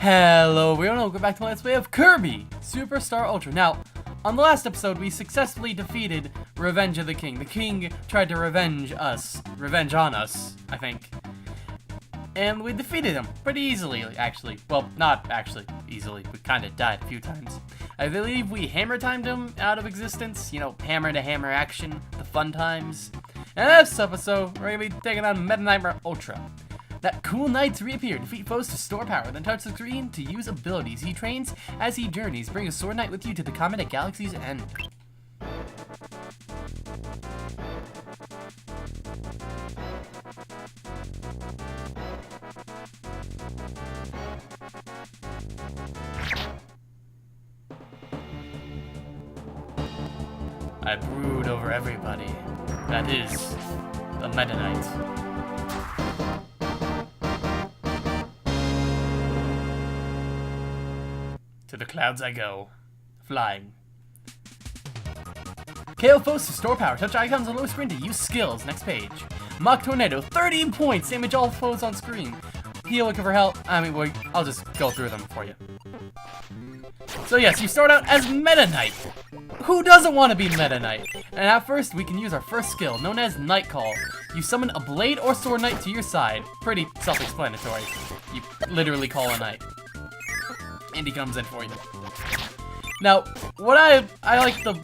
Hello everyone, welcome back to my Let's Play of Kirby Superstar Ultra. Now, on the last episode, we successfully defeated Revenge of the King. The King tried to revenge on us, I think. And we defeated him pretty easily, actually. Well, not actually easily. We kind of died a few times. I believe we hammer timed him out of existence. You know, hammer to hammer action, the fun times. And in this episode, we're going to be taking on Meta Nightmare Ultra. That cool knights reappear, defeat foes to store power, then touch the screen to use abilities. He trains as he journeys. Bring a sword knight with you to the comet at Galaxy's End. I brood over everybody. That is the Meta Knight. To the clouds I go, flying. KO foes to store power. Touch icons on low screen to use skills. Next page. Mock Tornado, 13 points. Damage all foes on screen. Heal, looking for help. I mean, wait, I'll just go through them for you. So yes, you start out as Meta Knight. Who doesn't want to be Meta Knight? And at first, we can use our first skill, known as Night Call. You summon a blade or sword knight to your side. Pretty self-explanatory. You literally call a knight. And he comes in for you. Now, what I like the...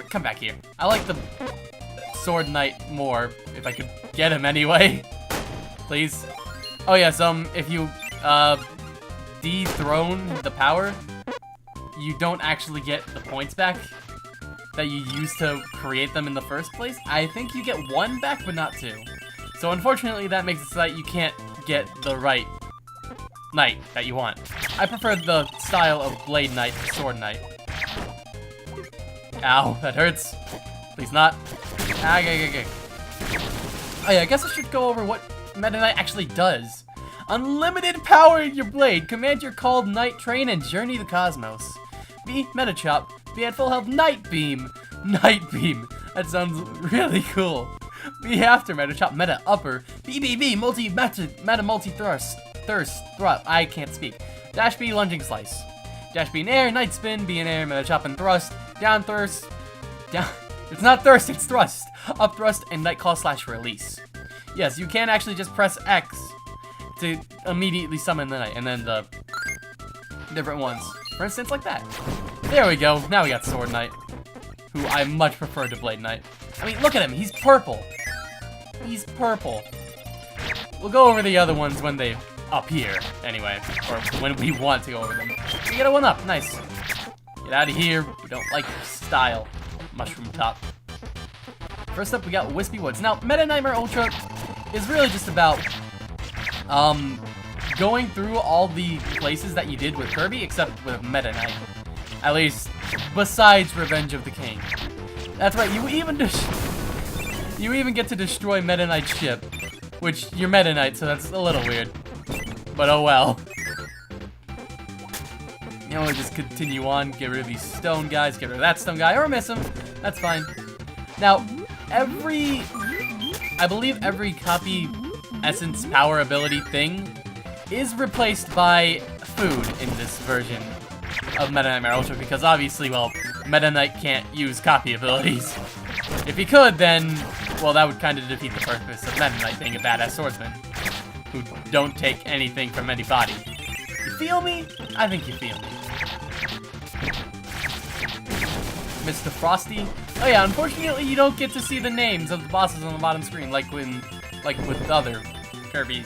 Come back here. I like the sword knight more, if I could get him anyway. Please. Oh yes, if you, dethrone the power, you don't actually get the points back that you used to create them in the first place. I think you get 1 back, but not 2. So unfortunately, that makes it so that you can't get the right knight that you want. I prefer the style of blade knight to sword knight. Ow, that hurts. Please not. Okay. Oh yeah, I guess I should go over what Meta Knight actually does. Unlimited power in your blade. Command your called Night Train and journey the cosmos. B, Meta Chop. B at full health, Night Beam. Night Beam. That sounds really cool. B after Meta Chop, Meta Upper. BBB, multi thrust. I can't speak. Dash B, lunging slice. Dash B in air, night spin. B in air, Meta Chop and thrust. Down thrust. Down. It's not thirst, it's thrust. Up thrust and night call / release. Yes, you can actually just press X to immediately summon the knight, and then the different ones. For instance, like that. There we go. Now we got sword knight, who I much prefer to blade knight. I mean, look at him. He's purple. He's purple. We'll go over the other ones when they appear, anyway, or when we want to go over them. We get a 1-up. Nice. Get out of here. We don't like your style. Mushroom top. First up, we got Wispy Woods. Now, Meta Nightmare Ultra is really just about going through all the places that you did with Kirby, except with Meta Knight. At least, besides Revenge of the King. That's right, you even get to destroy Meta Knight's ship, which you're Meta Knight, so that's a little weird. But oh well. You know, we'll just continue on, get rid of these stone guys, get rid of that stone guy, or miss him. That's fine. Now, I believe every copy essence power ability thing is replaced by food in this version of Meta Nightmare Ultra, because obviously, well, Meta Knight can't use copy abilities. If he could, then, well, that would kind of defeat the purpose of Meta Knight being a badass swordsman who don't take anything from anybody. You feel me? I think you feel me. Mr. Frosty. Oh yeah, unfortunately you don't get to see the names of the bosses on the bottom screen like with other Kirby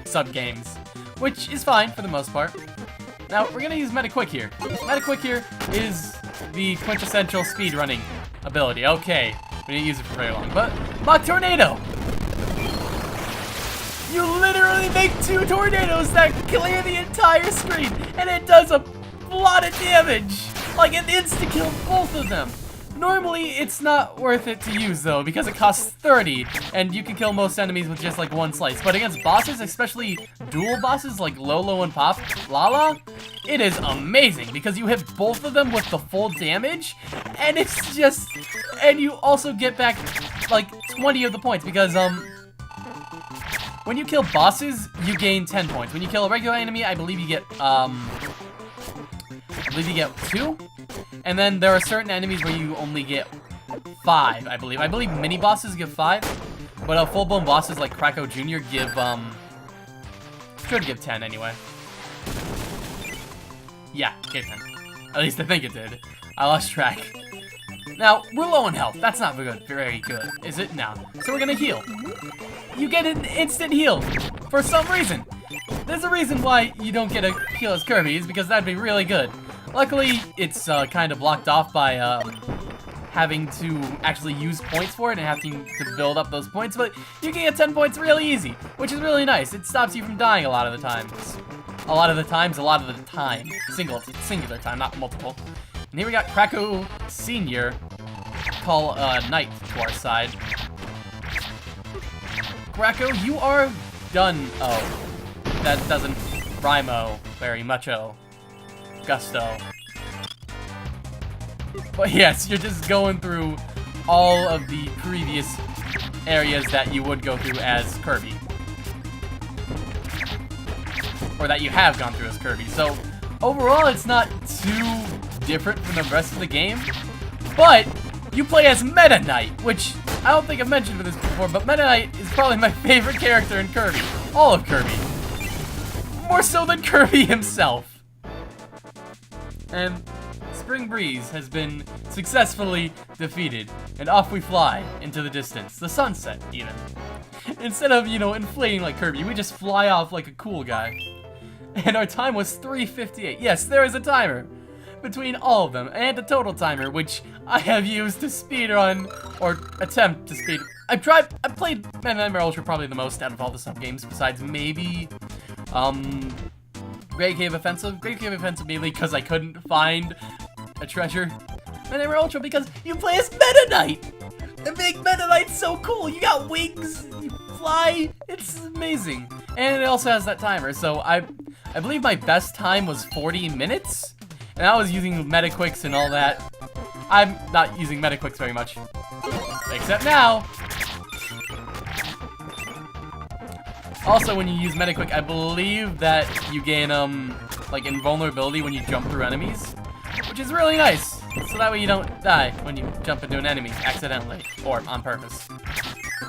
sub-games, which is fine for the most part. Now, we're gonna use Meta Quick here. Meta Quick here is the quintessential speedrunning ability. Okay, we didn't use it for very long, but Mock Tornado! You literally make 2 tornadoes that clear the entire screen, and it does a lot of damage! Like, it insta-killed both of them! Normally, it's not worth it to use, though, because it costs 30, and you can kill most enemies with just, like, 1 slice. But against bosses, especially dual bosses like Lolo and Lala, it is amazing, because you hit both of them with the full damage, and it's just... And you also get back, like, 20 of the points, because, When you kill bosses, you gain 10 points. When you kill a regular enemy, I believe you get 2. And then there are certain enemies where you only get 5, I believe. I believe mini bosses give 5, but full-blown bosses like Kracko Jr. give, should give 10 anyway. Yeah, gave 10. At least I think it did. I lost track. Now, we're low on health. That's not very good, is it? No. So we're gonna heal. You get an instant heal for some reason. There's a reason why you don't get a heal as Kirby, is because that'd be really good. Luckily, it's kind of blocked off by having to actually use points for it and having to build up those points, but you can get 10 points really easy, which is really nice. It stops you from dying a lot of the times. A lot of the time. Singular time, not multiple. And here we got Kracko Sr. Call Knight to our side. Kracko, you are done. Oh, that doesn't rhyme-o very much-o. Gusto. But yes, you're just going through all of the previous areas that you would go through as Kirby. Or that you have gone through as Kirby. So, overall, it's not too different from the rest of the game. But, you play as Meta Knight, which I don't think I've mentioned this before, but Meta Knight is probably my favorite character in Kirby. All of Kirby. More so than Kirby himself. And Spring Breeze has been successfully defeated, and off we fly into the distance, the sunset, even. Instead of, you know, inflating like Kirby, we just fly off like a cool guy. And our time was 3:58. Yes, there is a timer between all of them, and a total timer, which I have used to speedrun, or attempt to speed. I played Meta Knight Ultra probably the most out of all the sub-games, besides maybe, Great Cave Offensive. Great Cave Offensive mainly because I couldn't find a treasure. Meta Knight Ultra because you play as Meta Knight! The big Meta Knight's so cool! You got wings, you fly, it's amazing. And it also has that timer, so I believe my best time was 40 minutes? And I was using Metaquicks and all that. I'm not using Metaquicks very much. Except now! Also, when you use Metaquick, I believe that you gain, like, invulnerability when you jump through enemies. Which is really nice. So that way you don't die when you jump into an enemy accidentally. Or on purpose.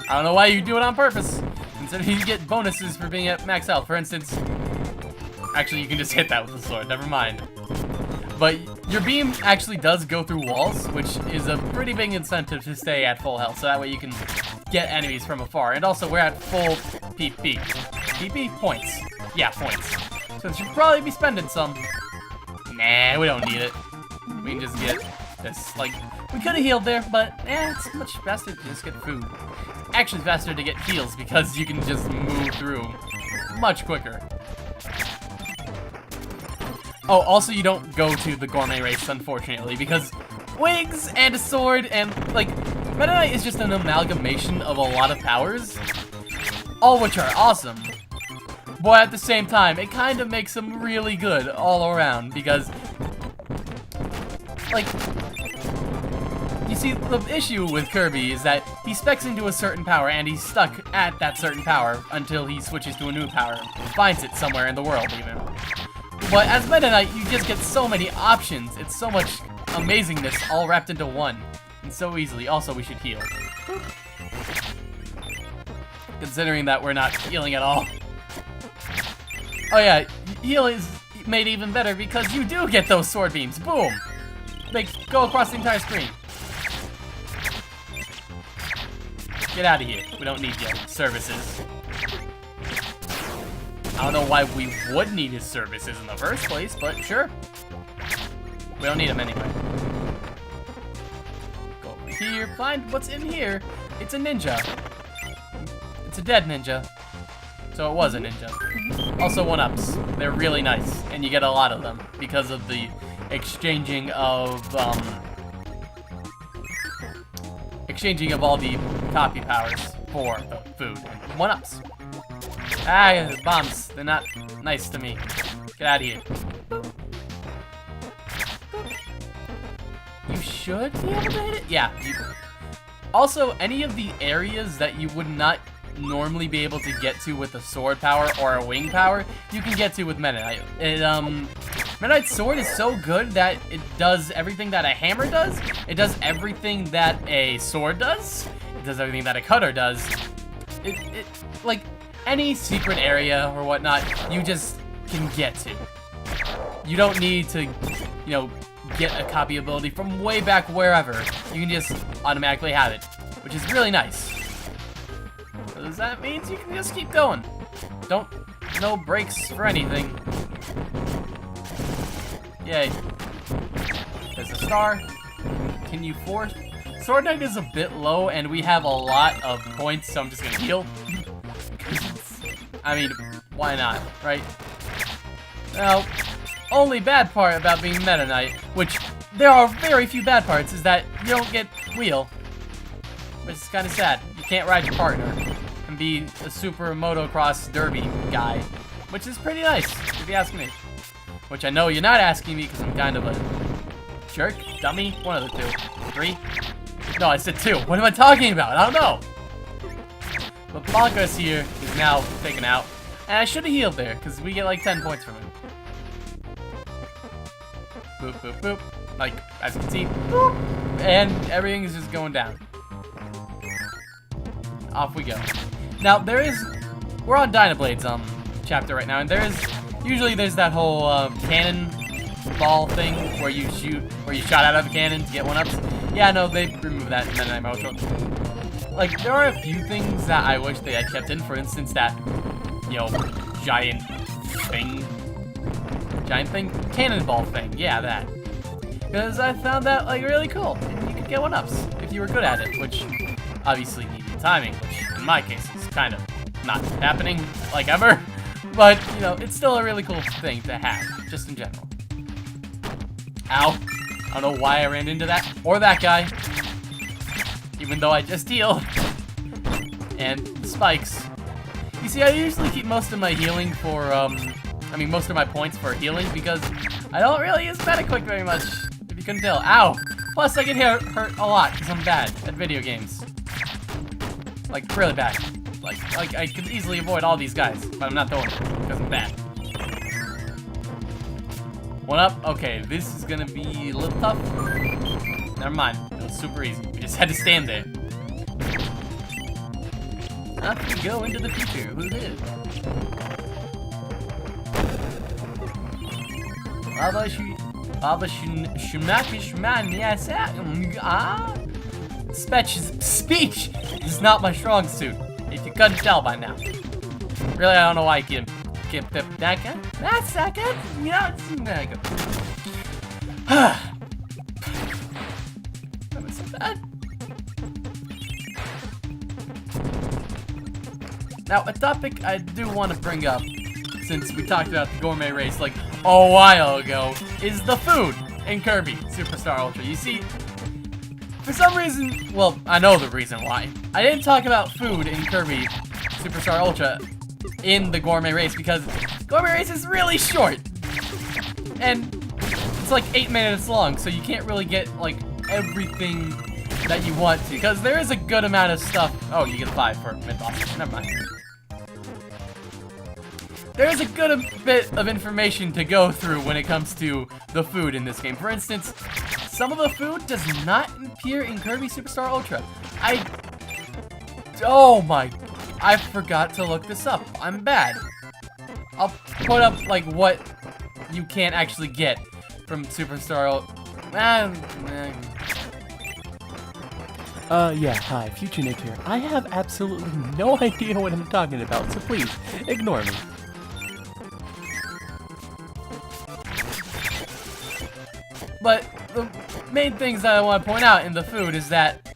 I don't know why you do it on purpose. Instead you get bonuses for being at max health. For instance, actually you can just hit that with the sword, never mind. But your beam actually does go through walls, which is a pretty big incentive to stay at full health. So that way you can get enemies from afar. And also we're at full PP. PP? Points. Yeah, points. So it should probably be spending some. Nah, we don't need it. We can just get this. Like, we could have healed there, but it's much faster to just get food. Actually faster to get heals because you can just move through much quicker. Oh, also you don't go to the gourmet race, unfortunately, because wings and a sword and, like, Meta Knight is just an amalgamation of a lot of powers, all which are awesome. But at the same time, it kind of makes him really good all around, because, like, you see, the issue with Kirby is that he specs into a certain power, and he's stuck at that certain power until he switches to a new power, finds it somewhere in the world, even. But as Meta Knight, you just get so many options. It's so much amazingness all wrapped into one, and so easily. Also, we should heal. Considering that we're not healing at all. Oh yeah, heal is made even better because you do get those sword beams. Boom! They go across the entire screen. Get out of here. We don't need your services. I don't know why we would need his services in the first place, but sure. We don't need him anyway. Go over here, find what's in here. It's a ninja. It's a dead ninja. So it was a ninja. Also 1-ups. They're really nice, and you get a lot of them because of the exchanging of all the copy powers for the food. 1-ups. Ah, bombs. They're not nice to me. Get out of here. You should be able to hit it? Yeah. Also, any of the areas that you would not normally be able to get to with a sword power or a wing power, you can get to with Meta Knight. Meta Knight's sword is so good that it does everything that a hammer does. It does everything that a sword does. It does everything that a cutter does. It like any secret area or whatnot, you just can get to. You don't need to, you know, get a copy ability from way back wherever. You can just automatically have it, which is really nice. Because that means you can just keep going. No breaks for anything. Yay. There's a star. Continue forth. Sword Knight is a bit low, and we have a lot of points, so I'm just gonna heal. I mean, why not, right? Now, only bad part about being Meta Knight, which there are very few bad parts, is that you don't get wheel. Which is kind of sad. You can't ride your partner and be a super motocross derby guy, which is pretty nice, if you ask me. Which I know you're not asking me because I'm kind of a jerk, dummy, one of the two. 3? No, I said 2. What am I talking about? I don't know. But Blanca's here is now taken out. And I should have healed there, because we get like 10 points from him. Boop, boop, boop. Like, as you can see, boop. And everything is just going down. Off we go. Now, we're on Dynablade's chapter right now, and usually there's that whole cannon ball thing where you shot out of a cannon to get 1-ups. Yeah, no, they removed that in Meta Knight Ultra. Like, there are a few things that I wish they had kept in. For instance, that, you know, giant thing? Cannonball thing. Yeah, that. Because I found that, like, really cool. And you could get 1-ups if you were good at it, which obviously needed timing, which in my case is kind of not happening, like, ever. But, you know, it's still a really cool thing to have, just in general. Ow. I don't know why I ran into that, or that guy. Even though I just healed. And the spikes. You see, I usually keep most of my healing for, most of my points for healing, because I don't really use Metaquick very much, if you couldn't tell. Ow! Plus, I get hurt a lot, because I'm bad at video games. Like, really bad. Like, I could easily avoid all these guys, but I'm not doing it, because I'm bad. 1-up? Okay, this is gonna be a little tough. Never mind, it was super easy. We just had to stand there. Off we go into the future, who knew? Speech is not my strong suit, if you couldn't tell by now. Really, I don't know why I keep that guy. That's that guy. Yeah, it's that guy. That was so bad. Now, a topic I do want to bring up, since we talked about the gourmet race like a while ago, is the food in Kirby Superstar Ultra. You see, for some reason, well, I know the reason why. I didn't talk about food in Kirby Superstar Ultra in the gourmet race because gourmet race is really short. And it's like 8 minutes long, so you can't really get like everything that you want to, because there is a good amount of stuff. Oh, you get a 5 for mid-boss. Never mind. There is a good bit of information to go through when it comes to the food in this game. For instance, some of the food does not appear in Kirby Superstar Ultra. Oh my, I forgot to look this up. I'm bad. I'll put up like what you can't actually get from Superstar Ultra. Yeah, hi, Future Nick here. I have absolutely no idea what I'm talking about, so please, ignore me. But the main things that I want to point out in the food is that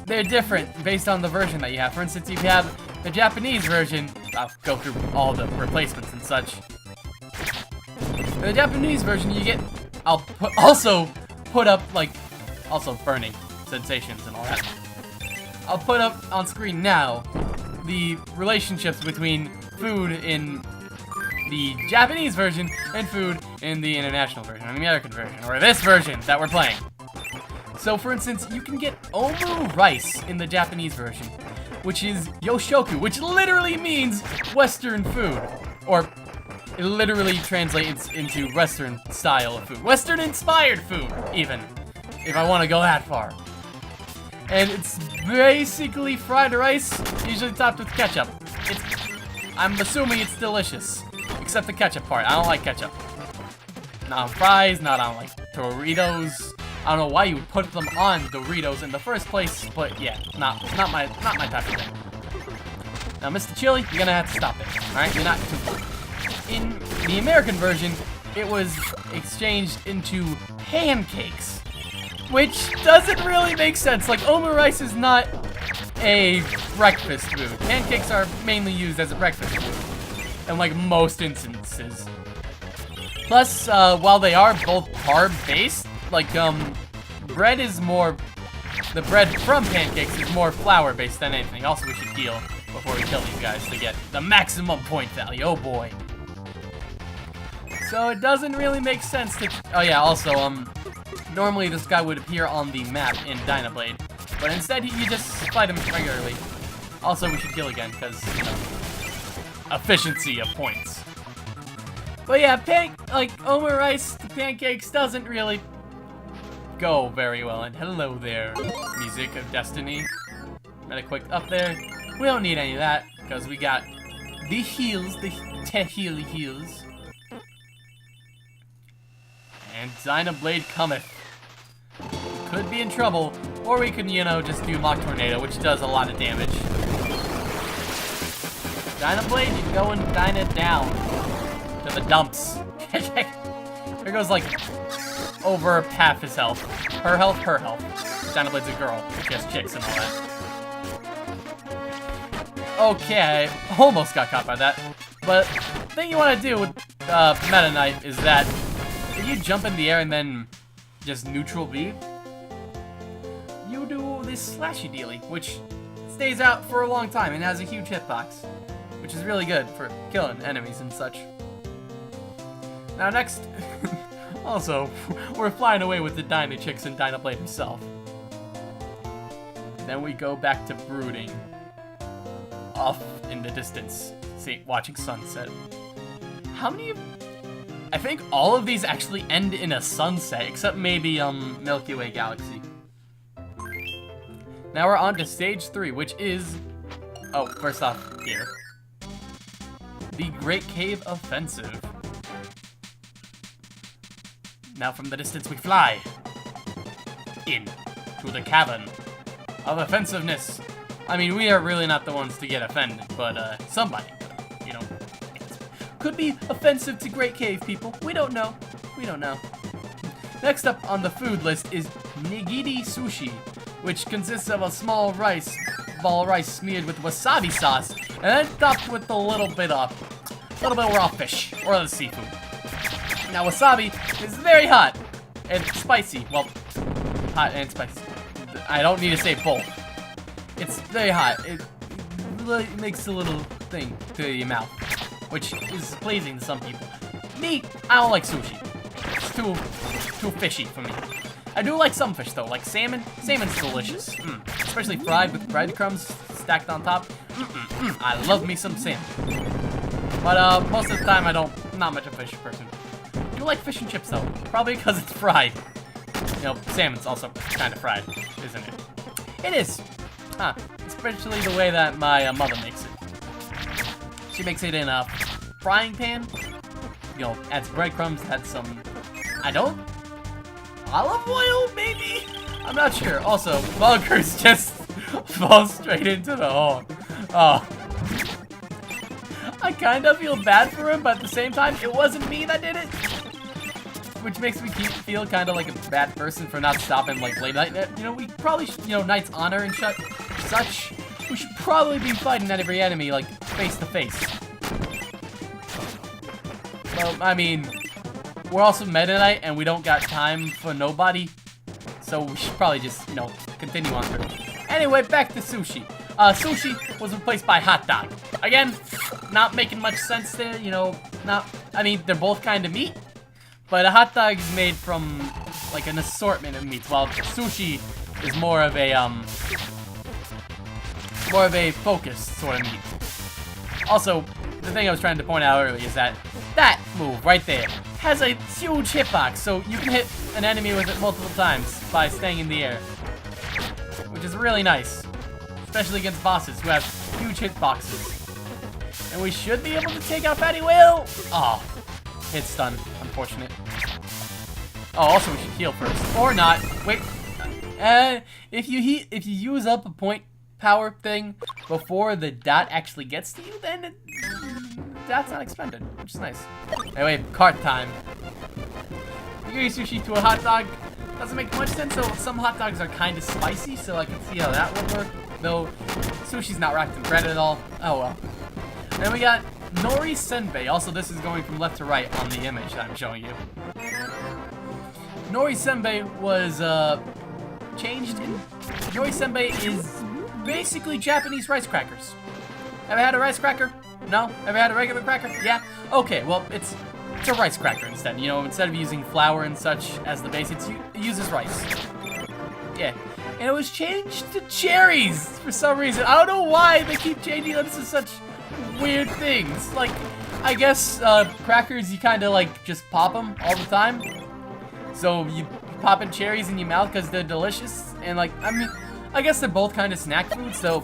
they're different based on the version that you have. For instance, if you have the Japanese version, I'll go through all the replacements and such. The Japanese version, you get, also put up, like, also burning sensations and all that. I'll put up on screen now the relationships between food in the Japanese version and food in the international version, or the American version, or this version that we're playing. So, for instance, you can get omu rice in the Japanese version, which is Yoshoku, which literally means Western food. Or it literally translates into Western style of food. Western inspired food, even, if I want to go that far. And it's basically fried rice, usually topped with ketchup. I'm assuming it's delicious, except the ketchup part. I don't like ketchup. Not on fries, not on like Doritos. I don't know why you would put them on Doritos in the first place, but yeah, not my type of thing. Now, Mr. Chili, you're gonna have to stop it. All right, you're not too. In the American version, it was exchanged into pancakes, which doesn't really make sense. Like, omurice is not a breakfast food. Pancakes are mainly used as a breakfast food in like most instances. Plus, while they are both carb-based, like, bread is more, the bread from pancakes is more flour-based than anything. Also, we should heal before we kill these guys to get the maximum point value. Oh boy. So it doesn't really make sense to, oh yeah, also, normally this guy would appear on the map in Dynablade, but instead you just fight him regularly. Also, we should heal again, because, you know, efficiency of points. But yeah, like, omurice to pancakes doesn't really go very well. And hello there, Music of Destiny. Got a quick up there. We don't need any of that, because we got the heals, the Tehili heals. And Dynablade cometh. Could be in trouble, or we could, you know, just do Mock Tornado, which does a lot of damage. Dynablade, you're going Dyna down to the dumps. There goes like over half his health. Her health, her health. Dynablade's a girl. She has chicks and all that. Okay, almost got caught by that. But the thing you want to do with Meta Knight is that if you jump in the air and then just neutral B, you do this slashy dealy, which stays out for a long time and has a huge hitbox, which is really good for killing enemies and such. Now next, also, we're flying away with the Dyna Chicks and Dynablade himself. Then we go back to brooding. Off in the distance, see, watching sunset. How many I think all of these actually end in a sunset, except maybe, Milky Way Galaxy. Now we're on to stage 3, which is, oh, first off, here. The Great Cave Offensive. Now from the distance we fly in to the cavern of offensiveness. I mean, we are really not the ones to get offended, but somebody, you know, could be offensive to Great Cave people. We don't know. We don't know. Next up on the food list is nigiri sushi, which consists of a small ball of rice smeared with wasabi sauce, and then topped with a little bit of raw fish or other seafood. Now wasabi is very hot and spicy. Well, hot and spicy. I don't need to say both. It's very hot. It makes a little thing to your mouth, which is pleasing to some people. Me, I don't like sushi. It's too fishy for me. I do like some fish though, like salmon. Salmon's delicious, especially fried with breadcrumbs stacked on top. I love me some salmon. But most of the time, not much of a fish person. I do like fish and chips though, probably because it's fried. You know, salmon's also kind of fried, isn't it? It is. Huh. Especially the way that my mother makes it. She makes it in a frying pan. You know, adds breadcrumbs, adds some, olive oil, maybe? I'm not sure. Also, bunkers just fall straight into the hole. Oh. I kind of feel bad for him, but at the same time, it wasn't me that did it. Which makes me feel kind of like a bad person for not stopping like late night. You know, we probably should, you know, Knight's Honor and such. We should probably be fighting at every enemy like face to face. Well, I mean, we're also Meta Knight and we don't got time for nobody, so we should probably just, you know, continue on through. Anyway, back to sushi. Sushi was replaced by hot dog. Again, not making much sense there. You know, I mean, they're both kind of meat. But a hot dog is made from, like, an assortment of meats, while sushi is more of a, more of a focused sort of meat. Also, the thing I was trying to point out earlier is that that move right there has a huge hitbox, so you can hit an enemy with it multiple times by staying in the air, which is really nice, especially against bosses who have huge hitboxes. And we should be able to take out Fatty Whale. Oh, hit stun, unfortunate. Oh, also we should heal first, or not. Wait, if you use up a point power thing before the dot actually gets to you, then that's not expended, which is nice. Anyway, cart time. Nigiri sushi to a hot dog doesn't make much sense, so some hot dogs are kind of spicy, so I can see how that would work. Though sushi's not wrapped in bread at all. Oh well. Then we got Nori Senbei. Also, this is going from left to right on the image that I'm showing you. Nori Senbei was changed in. Nori Senbei is basically Japanese rice crackers. Ever had a rice cracker? No? Ever had a regular cracker? Yeah? Okay, well, it's a rice cracker instead. You know, instead of using flour and such as the base, it uses rice. Yeah. And it was changed to cherries for some reason. I don't know why they keep changing them to such weird things. Like, I guess crackers, you kind of like just pop them all the time. So you pop in cherries in your mouth because they're delicious. And like, I mean, I guess they're both kind of snack food. So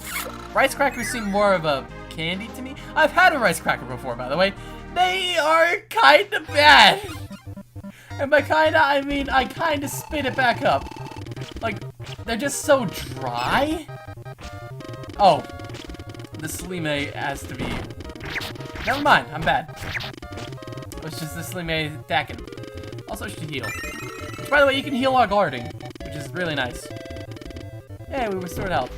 rice crackers seem more of a candy to me. I've had a rice cracker before, by the way. They are kind of bad. And by kinda, I mean I kind of spit it back up. Like, they're just so dry. Oh, the Slime has to be. Never mind, I'm bad. It's just the Slime attacking. Also, should heal. Which, by the way, you can heal while guarding, which is really nice. Hey, we restored health.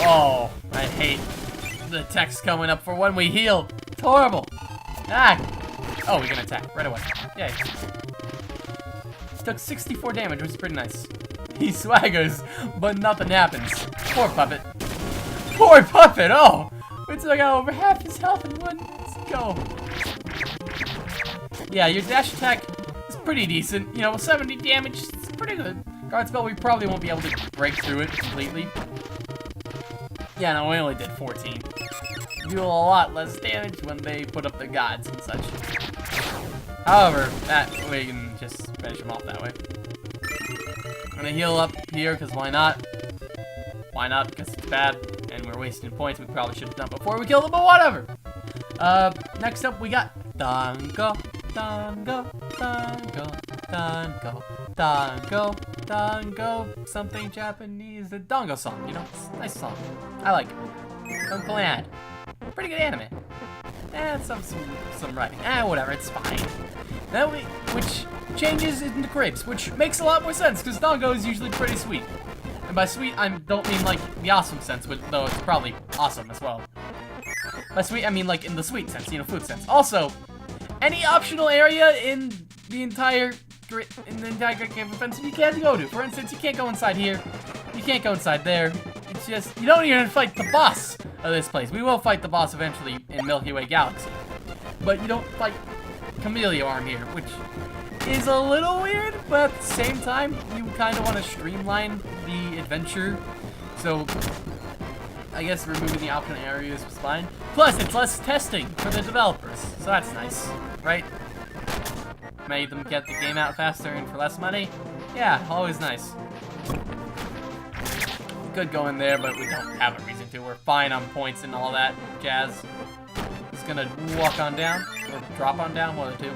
Oh, I hate the text coming up for when we heal. It's horrible. Ah! Oh, we can attack right away. Yay. Took 64 damage, which is pretty nice. He swaggers, but nothing happens. Poor puppet. Poor puppet! Oh! We took out over half his health in one go. Yeah, your dash attack is pretty decent. You know, 70 damage, it's pretty good. Guard spell, we probably won't be able to break through it completely. Yeah, no, we only did 14. Do a lot less damage when they put up the gods and such. However, that we can just finish them off that way. I'm gonna heal up here, because why not? Why not? Because it's bad, and we're wasting points we probably should have done before we killed them, but whatever! Next up we got Dango, Dango, Dango, Dango, Dango, Dango, something Japanese, the Dango song, you know? It's a nice song. I like it. Don't play ad. Pretty good anime. Some writing. Whatever, it's fine. Then which changes into crepes, which makes a lot more sense, because Dango is usually pretty sweet. And by sweet, I don't mean like the awesome sense, but though it's probably awesome as well. By sweet, I mean like in the sweet sense, you know, food sense. Also, any optional area in the entire Great Cave Offensive you can't go to. For instance, you can't go inside here. You can't go inside there. It's just, you don't even fight the boss of this place. We will fight the boss eventually in Milky Way Galaxy. But you don't fight Camellia Arm here, which is a little weird, but at the same time, you kind of want to streamline the adventure. So, I guess removing the optional areas was fine. Plus, it's less testing for the developers, so that's nice, right? Made them get the game out faster and for less money. Yeah, always nice. Could go in there, but we don't have a reason to. We're fine on points and all that jazz. Just gonna walk on down, or drop on down, one of the two.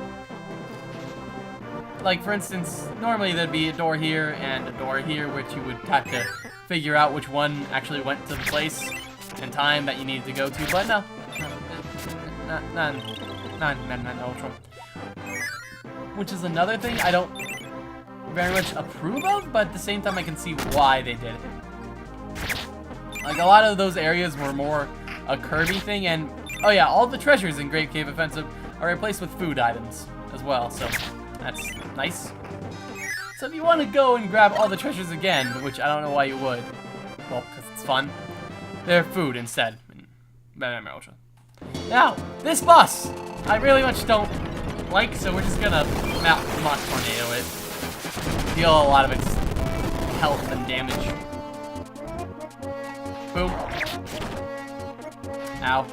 Like, for instance, normally there'd be a door here and a door here, which you would have to figure out which one actually went to the place and time that you needed to go to, but no. None, ultra. Which is another thing I don't very much approve of, but at the same time I can see why they did it. Like, a lot of those areas were more a Kirby thing, and oh yeah, all the treasures in Great Cave Offensive are replaced with food items as well, so that's nice. So if you want to go and grab all the treasures again, which I don't know why you would, well, because it's fun, they're food instead. Now, this boss, I really much don't like, so we're just gonna Mach Tornado it. Deal a lot of its health and damage. Boom. Ow.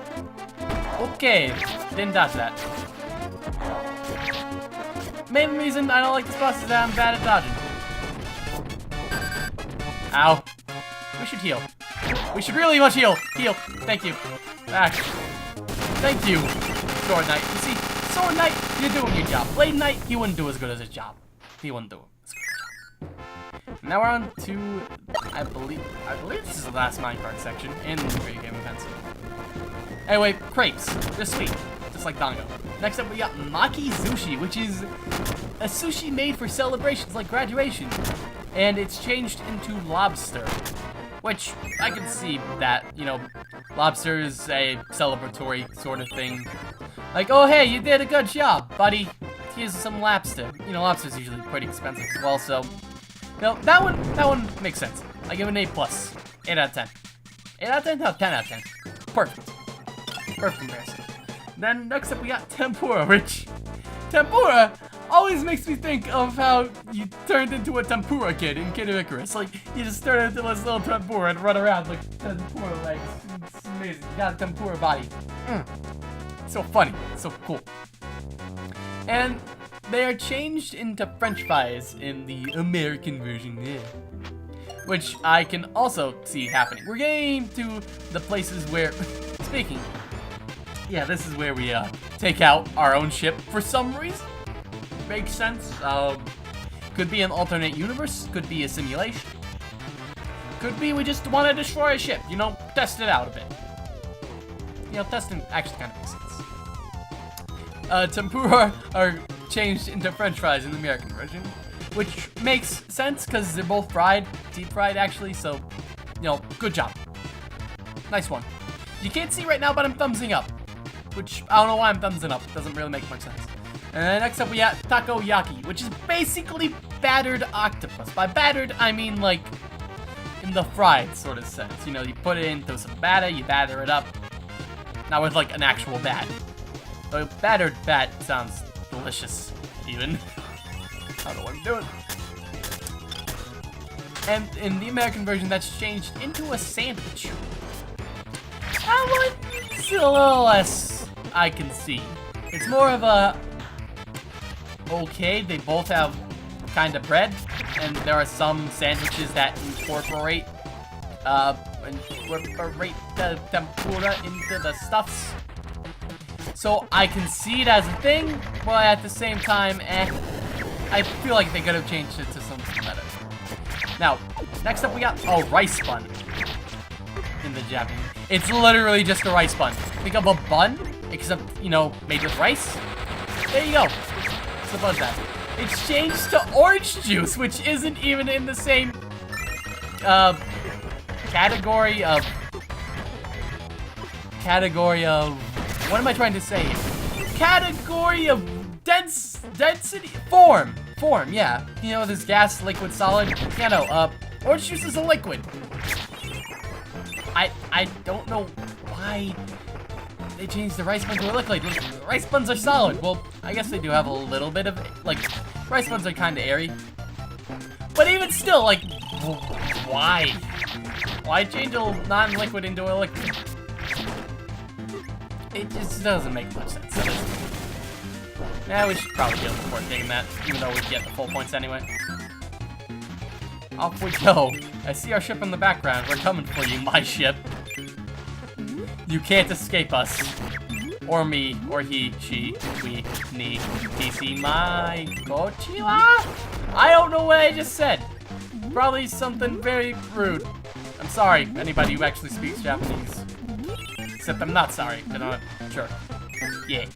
Okay, didn't dodge that. Main reason I don't like this boss is that I'm bad at dodging. Ow. We should heal. We should really much heal. Heal. Thank you. Back. Thank you, Sword Knight. You see, Sword Knight, you're doing your job. Blade Knight, he wouldn't do as good as his job. He wouldn't do as good as his job. Now we're on to, I believe this is the last minecart section in the video game events. Anyway, crepes. They're sweet, just like Dango. Next up, we got Maki Sushi, which is a sushi made for celebrations like graduation. And it's changed into lobster, which I can see that, you know, lobster is a celebratory sort of thing. Like, oh, hey, you did a good job, buddy. Here's some lobster. You know, lobster's usually pretty expensive as well, so, you know, that one makes sense. I give it an A+. 8 out of 10. 8 out of 10? No, 10 out of 10. Perfect. Perfect comparison. Then next up we got tempura, which tempura always makes me think of how you turned into a tempura kid in Kid Icarus. Like, you just turned into this little tempura and run around like tempura legs. It's amazing. You got a tempura body. So funny. So cool. And they are changed into French fries in the American version, yeah. Which I can also see happening. We're getting to the places where, speaking, yeah, this is where we take out our own ship for some reason. Makes sense. Could be an alternate universe. Could be a simulation. Could be we just want to destroy a ship. You know, test it out a bit. You know, testing actually kind of makes sense. Tempura are changed into French fries in the American version, which makes sense because they're both fried, deep fried actually. So, you know, good job. Nice one. You can't see right now, but I'm thumbsing up. Which, I don't know why I'm thumbsing up. It doesn't really make much sense. And next up we got takoyaki, which is basically battered octopus. By battered, I mean like in the fried sort of sense. You know, you put it into some batter, you batter it up. Not with like an actual bat. A battered bat sounds delicious, even. I don't know what I'm doing. And in the American version, that's changed into a sandwich. That one's a little less I can see. It's more of a, okay, they both have kind of bread, and there are some sandwiches that incorporate the tempura into the stuffs. So I can see it as a thing, but at the same time, I feel like they could have changed it to something better. Now, next up we got a rice bun in the Japanese. It's literally just a rice bun. Think of a bun, except, you know, made with rice. There you go. Suppose that. It's changed to orange juice, which isn't even in the same category of what am I trying to say? Category of density form, yeah. You know, this gas, liquid, solid. Yeah, no, orange juice is a liquid. I don't know why they changed the rice bun to a liquid. Rice buns are solid. Well, I guess they do have a little bit of, like, rice buns are kind of airy. But even still, like, why? Why change a non-liquid into a liquid? It just doesn't make much sense. Yeah, we should probably go before taking that, even though we get the full points anyway. Off we go. I see our ship in the background. We're coming for you, my ship. You can't escape us. Or me, or he, she, we, ni, he, see, my, konnichiwa? I don't know what I just said. Probably something very rude. I'm sorry, anybody who actually speaks Japanese. Except I'm not sorry, because I'm not sure. Yeah.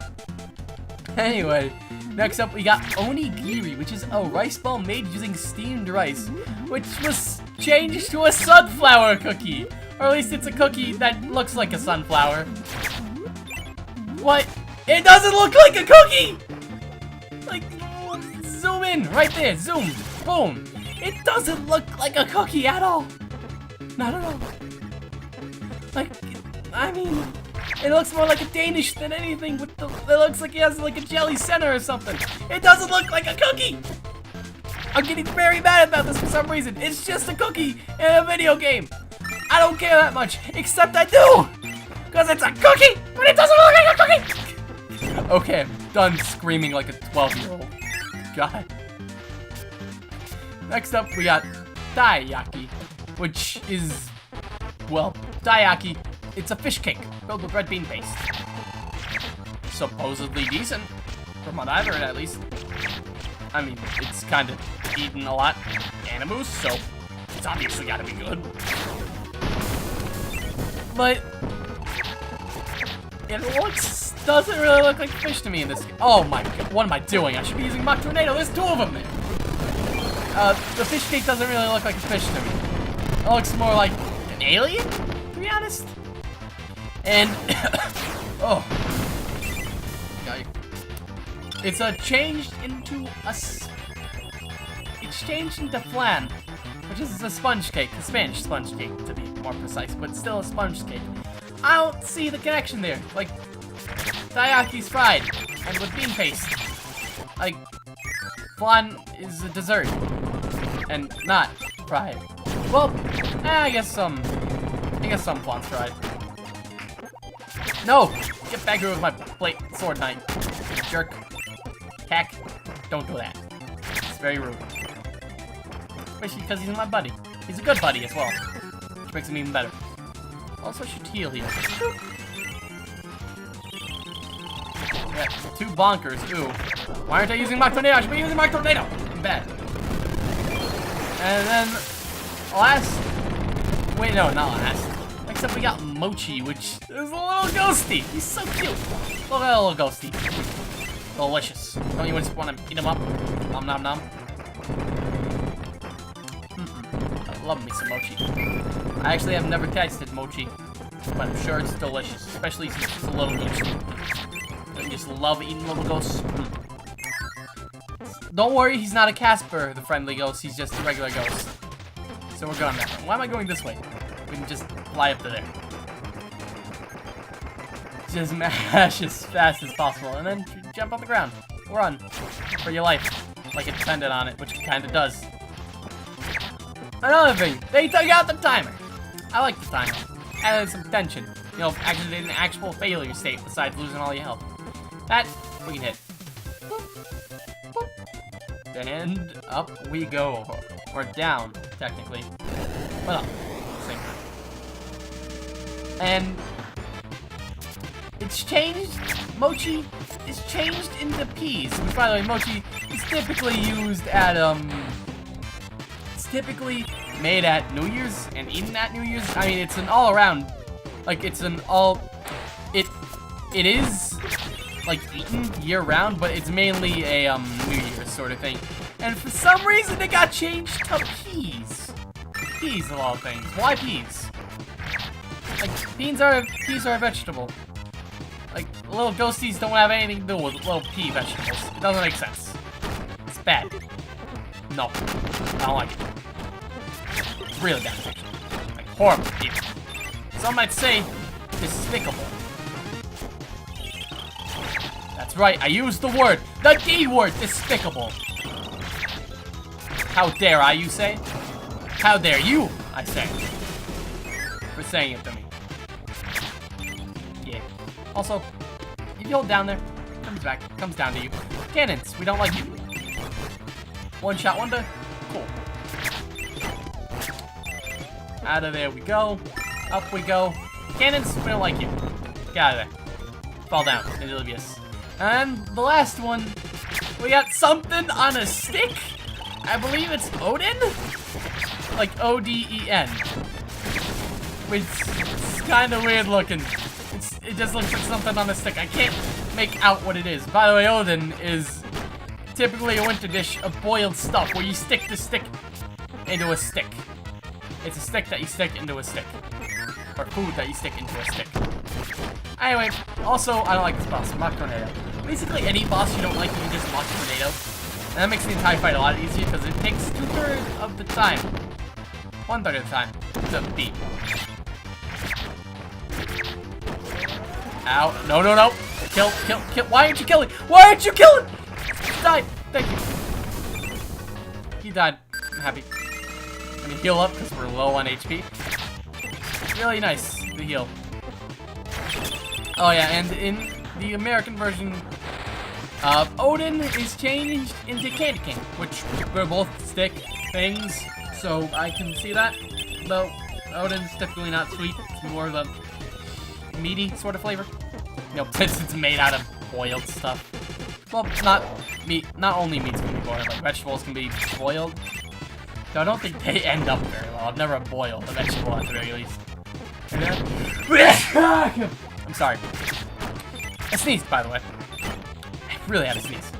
Anyway, next up we got onigiri, which is a rice ball made using steamed rice, which was changed to a sunflower cookie. Or at least it's a cookie that looks like a sunflower. What? It doesn't look like a cookie! Like, zoom in, right there, zoom, boom. It doesn't look like a cookie at all. Not at all. Like, I mean, it looks more like a Danish than anything. With the, it looks like it has like a jelly center or something. It doesn't look like a cookie. I'm getting very mad about this for some reason. It's just a cookie in a video game. I don't care that much, except I do! Because it's a cookie, but it doesn't look like a cookie! Okay, I'm done screaming like a 12-year-old. God. Next up, we got taiyaki, which is, well, taiyaki. It's a fish cake filled with red bean paste. Supposedly decent, from what I've heard at least. I mean, it's kind of eaten a lot animus, so it's obviously gotta be good. But it doesn't really look like fish to me in this game. Oh my god, what am I doing? I should be using Mach Tornado. There's two of them there. The fish cake doesn't really look like a fish to me. It looks more like an alien, to be honest. And oh, it's changed into flan, which is a sponge cake, a Spanish sponge cake to be more precise, but still a sponge cake. I don't see the connection there. Like, taiyaki's fried and with bean paste. Like, flan is a dessert and not fried. Well, I guess some flan's fried. No, get back here with my sword knife, jerk. Heck, don't do that. It's very rude. Especially because he's my buddy. He's a good buddy as well, which makes him even better. Also, I should heal here. Yeah, 2 bonkers. Ooh. Why aren't I using my tornado? I should be using my tornado. I'm bad. And then last. Wait, no, not last. Next up, we got Mochi, which is a little ghosty. He's so cute. Look at that little ghosty. Delicious. Don't you just want to eat him up? Nom nom nom. I love me some mochi. I actually have never tasted mochi, but I'm sure it's delicious, especially since it's a little ghosty. I just love eating little ghosts. Don't worry, he's not a Casper, the friendly ghost. He's just a regular ghost. So we're good on that one. Why am I going this way? We can just fly up to there. Just mash as fast as possible, and then jump on the ground. Run for your life, like it depended on it, which it kind of does. Another thing, they took out the timer. I like the timer. Added some tension. You know, actually in an actual failure state besides losing all your health. That we can hit. And up we go, or down technically, but up. Same time. And it's changed. Mochi is changed into peas. Which, by the way, mochi is typically used at it's typically made at New Year's and eaten at New Year's. I mean, it's an all-around, like it's an all. It is like eaten year-round, but it's mainly a New Year's sort of thing. And for some reason, it got changed to peas. Peas of all things. Why peas? Like peas are a vegetable. Like, little ghosties don't have anything to do with little pea vegetables. It doesn't make sense. It's bad. No. I don't like it. It's really bad, actually. Like, horrible, even. Some might say, despicable. That's right, I used the word. The D word, despicable. How dare I, you say? How dare you, I say. For saying it to me. Also, if you hold down there, it comes down to you. Cannons, we don't like you. One shot wonder, cool. Out of there we go. Up we go. Cannons, we don't like you. Get out of there. Fall down into the abyss. And the last one, we got something on a stick. I believe it's Odin? Like O-D-E-N. Which is kind of weird looking. It just looks like something on a stick. I can't make out what it is. By the way, Odin is typically a winter dish of boiled stuff where you stick the stick into a stick. It's a stick that you stick into a stick. Or food that you stick into a stick. Anyway, also, I don't like this boss, Mach Tornado. Basically, any boss you don't like, you can just Mach Tornado. And that makes the entire fight a lot easier because it takes 2/3 of the time. 1/3 of the time to beat. Ow. No, no, no. Kill. Why aren't you killing? Why aren't you killing? He died. Thank you. He died. I'm happy. Let me heal up because we're low on HP. really nice to heal. Oh yeah, and in the American version, Odin is changed into Candy King, which we're both stick things, so I can see that. Though Odin's typically not sweet, it's more of a meaty sort of flavor. You know, since it's made out of boiled stuff. Well, not meat, not only meats can be boiled, like vegetables can be boiled. So I don't think they end up very well. I've never boiled a vegetable at the very least. I'm sorry. I sneezed, by the way. I really had to sneeze.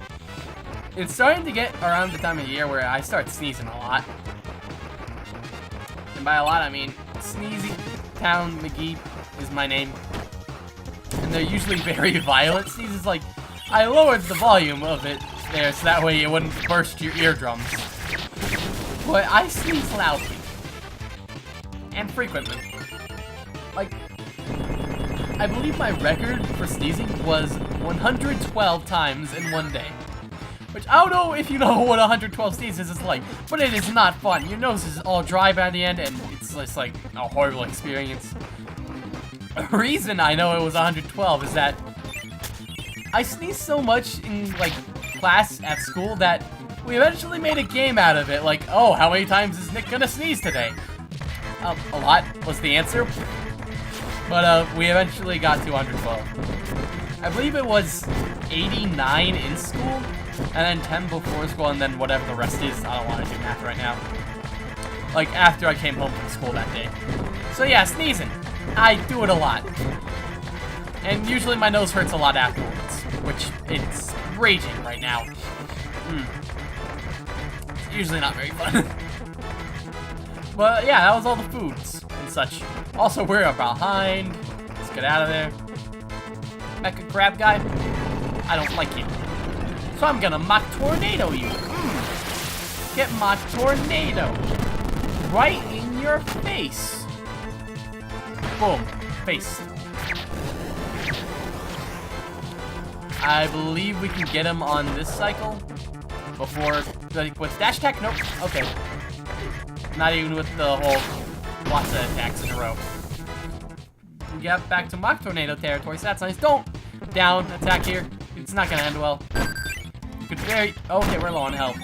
It's starting to get around the time of year where I start sneezing a lot. And by a lot, I mean Sneezy Town McGee is my name. And they're usually very violent sneezes. Like, I lowered the volume of it there so that way it wouldn't burst your eardrums. But I sneeze loudly. And frequently. Like, I believe my record for sneezing was 112 times in one day. Which, I don't know if you know what 112 sneezes is like, but it is not fun. Your nose is all dry by the end, and it's just like a horrible experience. The reason I know it was 112 is that I sneezed so much in, like, class at school that we eventually made a game out of it. Like, oh, how many times is Nick gonna sneeze today? A lot was the answer. But, we eventually got to 112. I believe it was 89 in school, and then 10 before school, and then whatever the rest is. I don't want to do math right now. Like, after I came home from school that day. So yeah, sneezing. I do it a lot. And usually my nose hurts a lot afterwards, which it's raging right now. It's usually not very fun. But yeah, that was all the foods and such. Also, we're behind. Let's get out of there. Mecha crab guy, I don't like you. So I'm gonna Mach Tornado you. Get Mach Tornado. Right in your face. Boom. Face. I believe we can get him on this cycle before, like, with dash attack. Nope. Okay. Not even with the whole lots of attacks in a row. We get back to Mach Tornado territory, so that's nice. Don't down attack here. It's not gonna end well. You could very... Okay, we're low on health.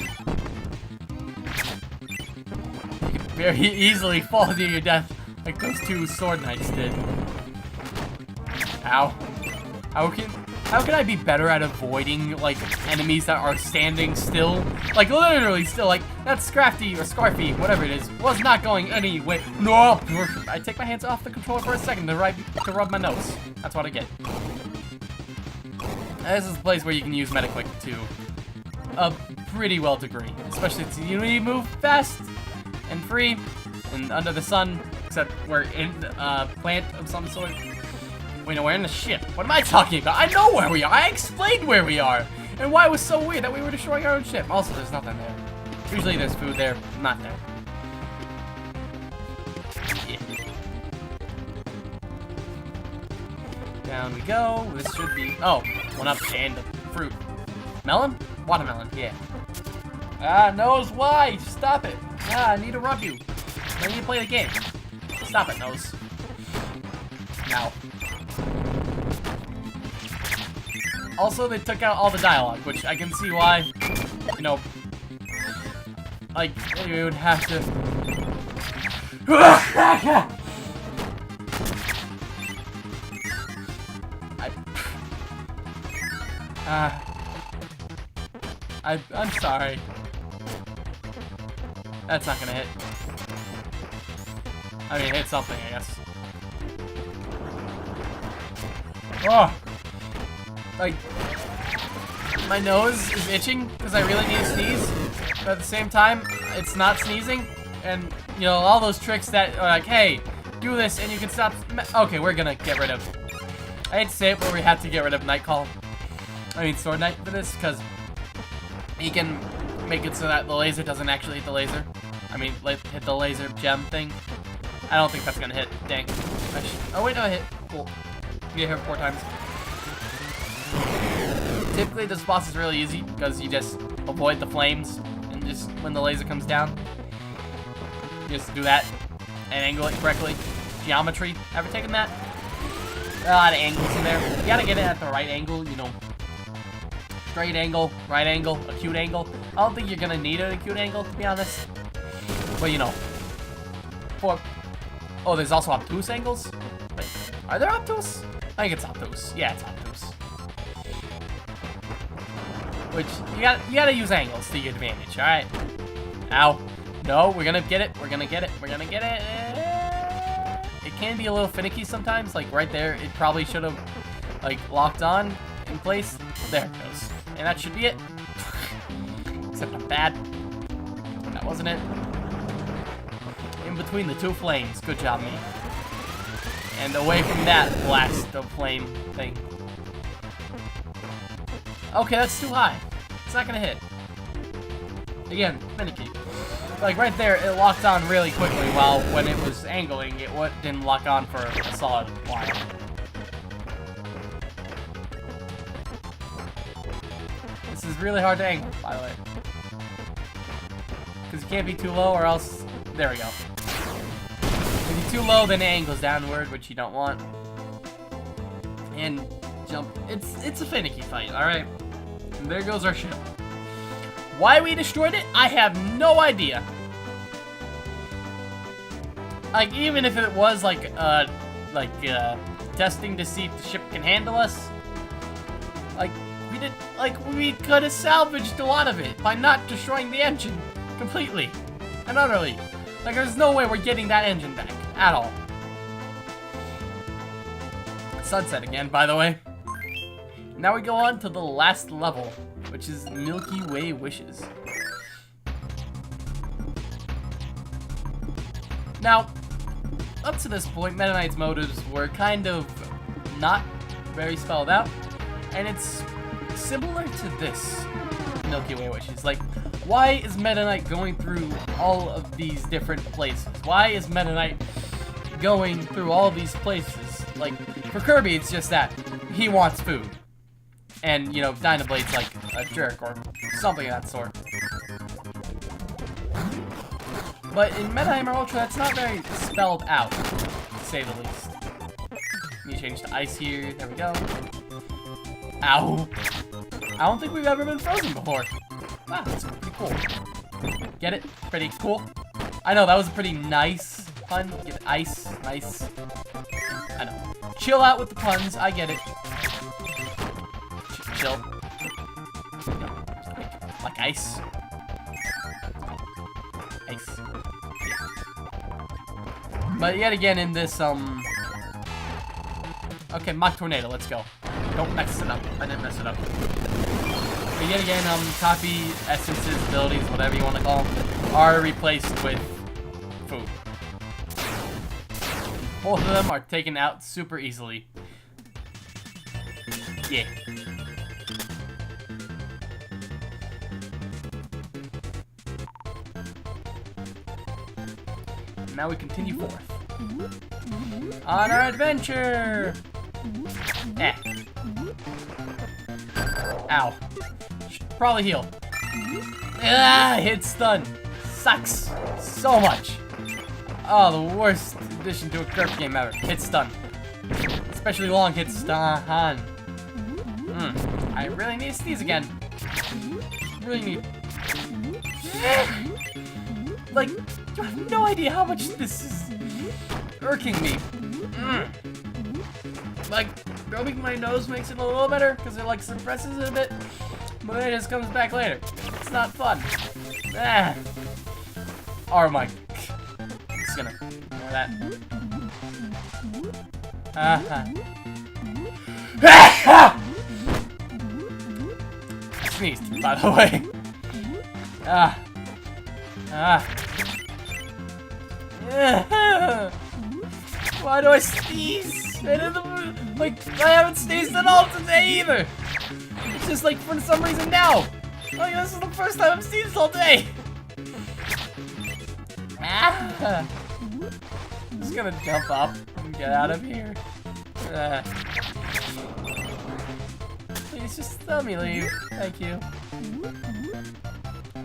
You could very easily fall to your death like those two sword knights did. Ow. How can I be better at avoiding, like, enemies that are standing still? Like, literally still, like, that Scrafty or Scarfy, whatever it is, was not going any way. No! I take my hands off the controller for a second to rub my nose. That's what I get. This is a place where you can use Metaquick to a pretty well degree. Especially if you need to move fast and free and under the sun, except we're in a plant of some sort. Wait, no, we're in the ship. What am I talking about? I know where we are. I explained where we are. And why it was so weird that we were destroying our own ship. Also, there's nothing there. Usually there's food there. Not there. Yeah. Down we go. This should be... Oh, one up and fruit. Melon? Watermelon, yeah. Ah, nose, why? Stop it. Ah, I need to rub you. I need to play the game. Stop it, nose. Now. Also, they took out all the dialogue, which I can see why, you know, like, you would have to... I'm sorry. That's not gonna hit. I mean, hit something, I guess. Oh! Like, my nose is itching because I really need to sneeze, but at the same time, it's not sneezing. And, you know, all those tricks that are like, hey, do this and you can stop. Okay, we're gonna get rid of. I hate to say it, but we have to get rid of Nightcall. I mean, Sword Knight for this because he can make it so that the laser doesn't actually hit the laser. I mean, hit the laser gem thing. I don't think that's gonna hit. Dang. Oh, wait, no, it hit. Cool. You get hit 4 times. Typically, this boss is really easy because you just avoid the flames and just when the laser comes down, you just do that and angle it correctly. geometry. Ever taken that? A lot of angles in there. You gotta get it at the right angle, you know. Straight angle, right angle, acute angle. I don't think you're gonna need an acute angle, to be honest. But, you know. Oh, there's also obtuse angles? Wait, are there obtuse? I think it's obtuse. Yeah, it's obtuse. Which, you gotta use angles to your advantage, alright? Ow. No, we're gonna get it. We're gonna get it. We're gonna get it. It can be a little finicky sometimes. Like, right there, it probably should have, like, locked on in place. There it goes. And that should be it. Except I'm bad. That wasn't it. In between the two flames. Good job, me. And away from that blast of flame thing. Okay, that's too high. It's not gonna hit. Again, finicky. Like, right there, it locked on really quickly, while when it was angling, it didn't lock on for a solid while. This is really hard to angle, by the way. Because you can't be too low, or else... There we go. If you're too low, then it angles downward, which you don't want. And jump. It's a finicky fight, alright? And there goes our ship. Why we destroyed it, I have no idea. Like, even if it was like testing to see if the ship can handle us, we could have salvaged a lot of it by not destroying the engine completely and utterly. Like, there's no way we're getting that engine back at all. Sunset again, by the way. Now we go on to the last level, which is Milky Way Wishes. Now, up to this point, Meta Knight's motives were kind of not very spelled out, and it's similar to this Milky Way Wishes. Like, why is Meta Knight going through all of these different places? Why is Meta Knight going through all these places? Like, for Kirby, it's just that he wants food. And, you know, Dynablade's like a jerk or something of that sort. But in Meta Hammer Ultra, that's not very spelled out, to say the least. Let me change to ice here. There we go. Ow. I don't think we've ever been frozen before. Wow, that's pretty cool. Get it? Pretty cool. I know, that was a pretty nice pun. Get ice. Nice. I know. Chill out with the puns. I get it. Chill. No, like ice. Ice. Yeah. But yet again in this, okay, Mach Tornado, let's go. Don't mess it up. I didn't mess it up. But yet again, copy essences, abilities, whatever you want to call them, are replaced with food. Both of them are taken out super easily. Yeah. Now we continue forth on our adventure. Eh. Ow. Should probably heal. Ah, hit stun. Sucks so much. Oh, the worst addition to a Kirby game ever. Hit stun. Especially long hit stun. I really need to sneeze again. Really need. Like, you have no idea how much this is irking me. Like, rubbing my nose makes it a little better because it like suppresses it a bit, but then it just comes back later. It's not fun. Ah. Or my. Just gonna ignore that. I sneezed, by the way. Why do I sneeze? Like, I haven't sneezed at all today either. It's just like for some reason now. Like, this is the first time I've sneezed all day. Just gonna jump up and get out of here. Please just let me leave. Thank you.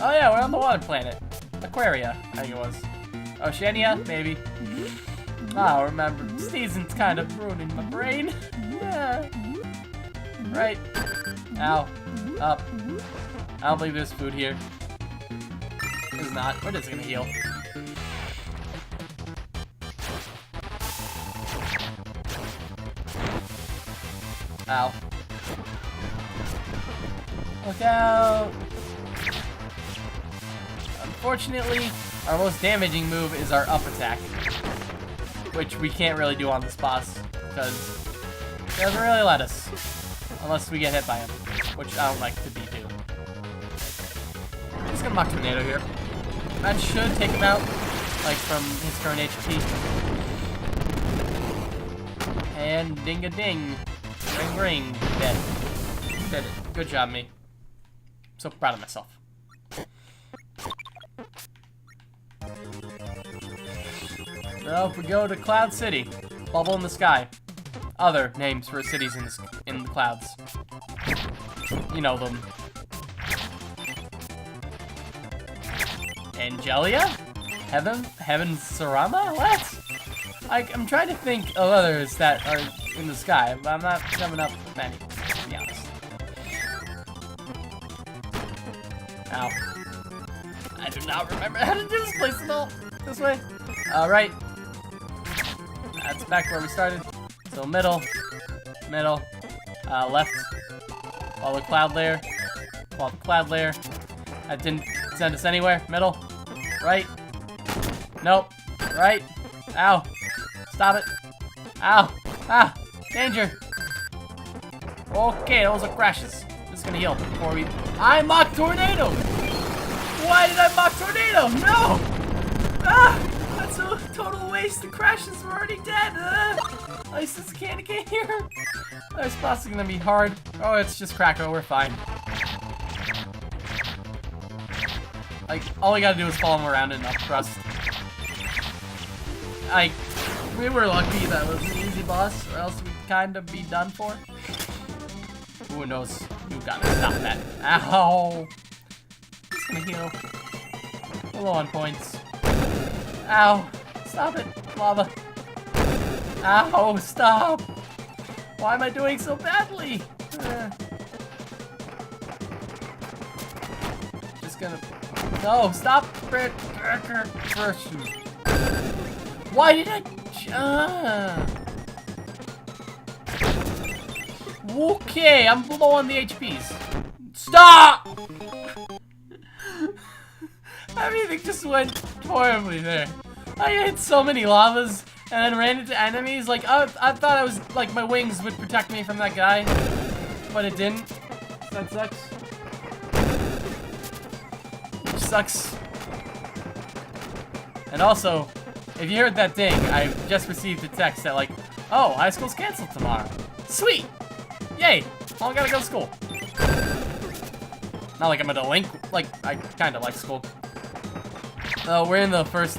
Oh yeah, we're on the water planet. Aquaria, I think it was. Oceania, maybe. Oh, remember, season's kind of ruining my brain. Yeah. Right. Ow. Up. I don't believe there's food here. There's not. We're just gonna heal. Ow. Look out! Unfortunately, our most damaging move is our up attack, which we can't really do on this boss because he doesn't really let us, unless we get hit by him, which I don't like to be doing. I'm just gonna mock tornado here. That should take him out, like from his current HP. And ding a ding, ring ring, dead. Did it. Good job, me. So proud of myself. Now, if we go to Cloud City, bubble in the sky. Other names for cities in the clouds. You know them. Angelia? Heaven Sarama? What? I'm trying to think of others that are in the sky, but I'm not coming up with many, to be honest. Ow. I do not remember how to do this place at all. This way. Right. That's back where we started. So middle, left. Follow the cloud layer. Follow the cloud layer. That didn't send us anywhere. Middle, right. Nope. Right. Ow. Stop it. Ow. Ah. Danger. Okay, those are crashes. Just gonna heal before we. I mock tornado. Why did I mock tornado? No. Ah. That's a total waste. The crashes were already dead. Ice this candy cane here. This boss is gonna be hard. Oh, it's just Krakow. We're fine. Like, all we gotta do is follow him around and up thrust. We were lucky that was an easy boss, or else we'd kind of be done for. Who knows? You gotta stop that. Ow! Just gonna heal. We're low on points. Ow! Stop it! Lava! Ow! Stop! Why am I doing so badly? Just gonna... No! Stop! Why did I... Okay, I'm low on the HPs. Stop! Everything just went horribly there. I hit so many lavas and then ran into enemies. Like, I thought I was, like, my wings would protect me from that guy, but it didn't. That sucks. Which sucks. And also, if you heard that ding, I just received a text that, like, oh, high school's canceled tomorrow. Sweet! Yay! I gotta go to school. Not like I'm a delinquent. Like, I kinda like school. We're in the first,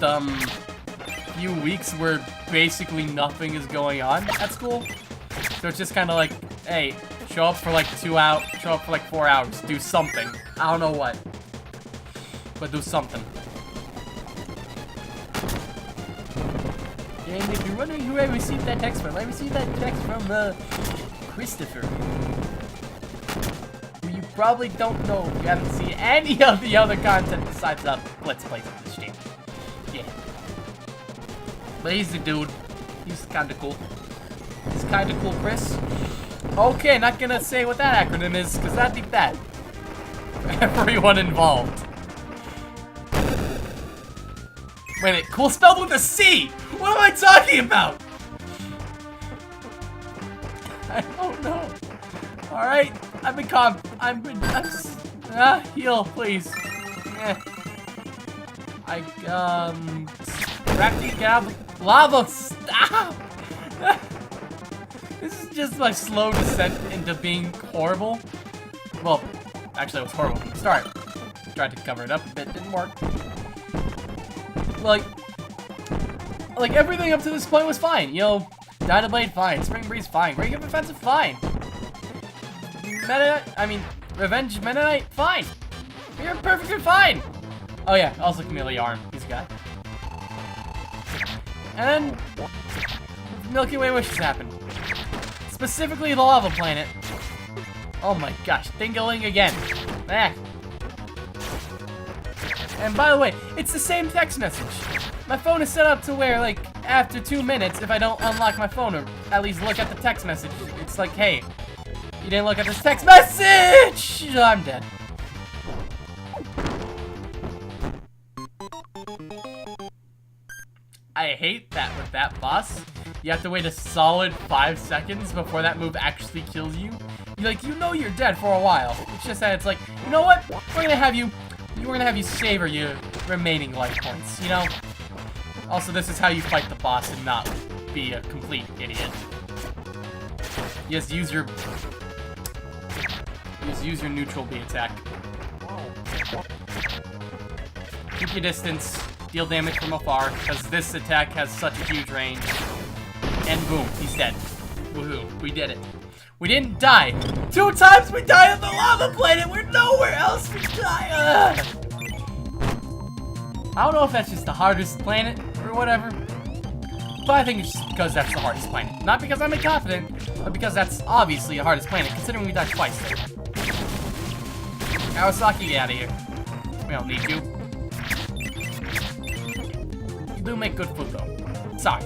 few weeks where basically nothing is going on at school. So it's just kinda like, hey, show up for like 2 hours, show up for like 4 hours, do something. I don't know what. But do something. And if you're wondering who I received that text from, I received that text from, Christopher. Who you probably don't know if you haven't seen any of the other content besides the Let's Plays of this game. Yeah. But he's the dude. He's kinda cool. He's kinda cool, Chris. Okay, not gonna say what that acronym is, because that'd be bad. For everyone involved. Wait a minute, cool spelled with a C! What am I talking about? I don't know. Alright, I've been calm. Heal, please. Practically get out of lava, stop! This is just my slow descent into being horrible. Well, actually it was horrible from the start. Tried to cover it up a bit, didn't work. Like everything up to this point was fine. You know, Dino Blade fine, Spring Breeze fine, Great Gift Offensive fine. Revenge Mennonite fine. You're perfectly fine. Oh yeah, also Chameleon Arm. He's a guy. And then Milky Way wishes happen. Specifically the lava planet. Oh my gosh, ding-a-ling again. Ah. And by the way, it's the same text message. My phone is set up to where, like, after 2 minutes, if I don't unlock my phone or at least look at the text message, it's like, hey, you didn't look at this text message! I'm dead. I hate that with that boss. You have to wait a solid 5 seconds before that move actually kills you. You know you're dead for a while. It's just that it's like, you know what? We're gonna have you savor your remaining life points, you know? Also, this is how you fight the boss and not be a complete idiot. You just use your neutral B attack. Keep your distance. Deal damage from afar, because this attack has such a huge range. And boom, he's dead. Woohoo, we did it. We didn't die. 2 times we died on the lava planet. We're nowhere else to die. Ugh. I don't know if that's just the hardest planet or whatever, but I think it's just because that's the hardest planet. Not because I'm incompetent, but because that's obviously the hardest planet, considering we died twice there. Kawasaki, get out of here. We don't need you. You do make good food, though. Sorry.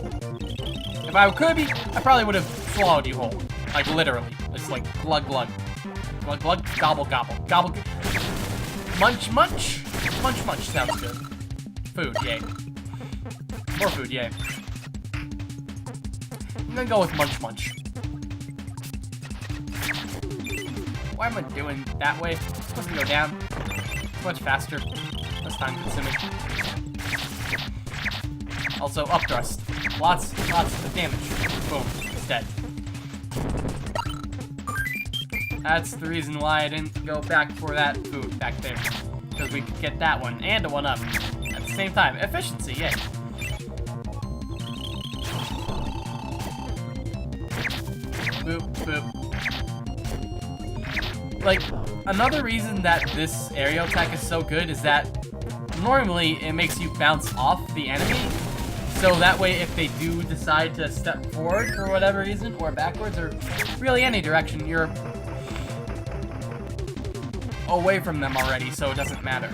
If I were Kirby, I probably would have swallowed you whole. Like, literally. Just like, glug, glug. Glug, glug, gobble, gobble. Gobble, munch, munch. Munch, munch sounds good. Food, yay. More food, yay. I'm gonna go with munch, munch. Why am I doing that way? It's supposed to go down. It's much faster. Less time consuming. Also, up thrust. Lots of damage. Boom. He's dead. That's the reason why I didn't go back for that food back there. Because we could get that one and a 1-up at the same time. Efficiency, yay. Boop, boop. Like, another reason that this aerial attack is so good is that normally it makes you bounce off the enemy. So that way, if they do decide to step forward for whatever reason, or backwards, or really any direction, you're away from them already, so it doesn't matter.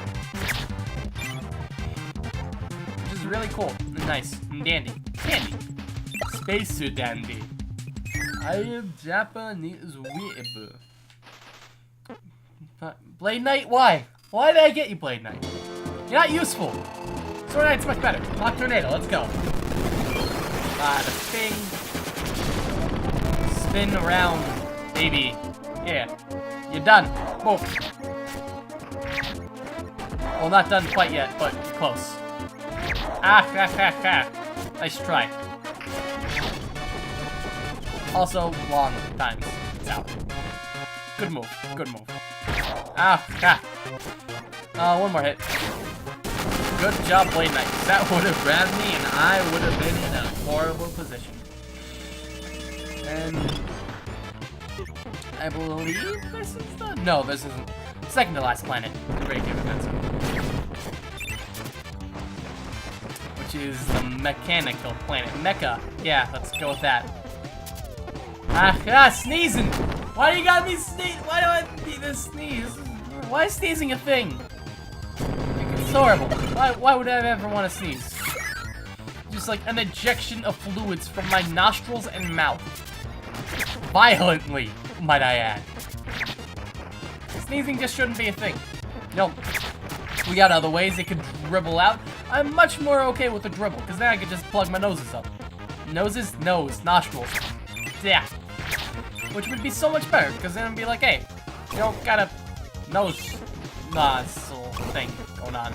Which is really cool, and nice, and dandy. Dandy. Spacesuit dandy. I am Japanese weeb. Blade Knight, why? Why did I get you, Blade Knight? You're not useful. Sword Knight's much better. Lock Tornado, let's go. The thing. Spin around, baby. Yeah. You're done. Boom. Well, not done quite yet, but close. Ah, ha, ha, ha. Nice try. Also, long times. It's out. Good move. Good move. Ah, ha. One more hit. Good job, Blade Knight. That would have grabbed me, and I would have been in a horrible position. And I believe this is the... No, this isn't. Second to last planet. The Great Game Event Zone. Which is the mechanical planet. Mecha. Yeah, let's go with that. Ah, sneezing! Why do you got me sneeze? Why do I need to sneeze? Why is sneezing a thing? It's horrible. Why would I ever want to sneeze? Just like an ejection of fluids from my nostrils and mouth. Violently, might I add. Sneezing just shouldn't be a thing. No. We got other ways it could dribble out. I'm much more okay with the dribble, because then I could just plug my noses up. Noses? Nose. Nostrils. Yeah. Which would be so much better, because then I'd be like, hey, you don't got a nose nozzle thing going on.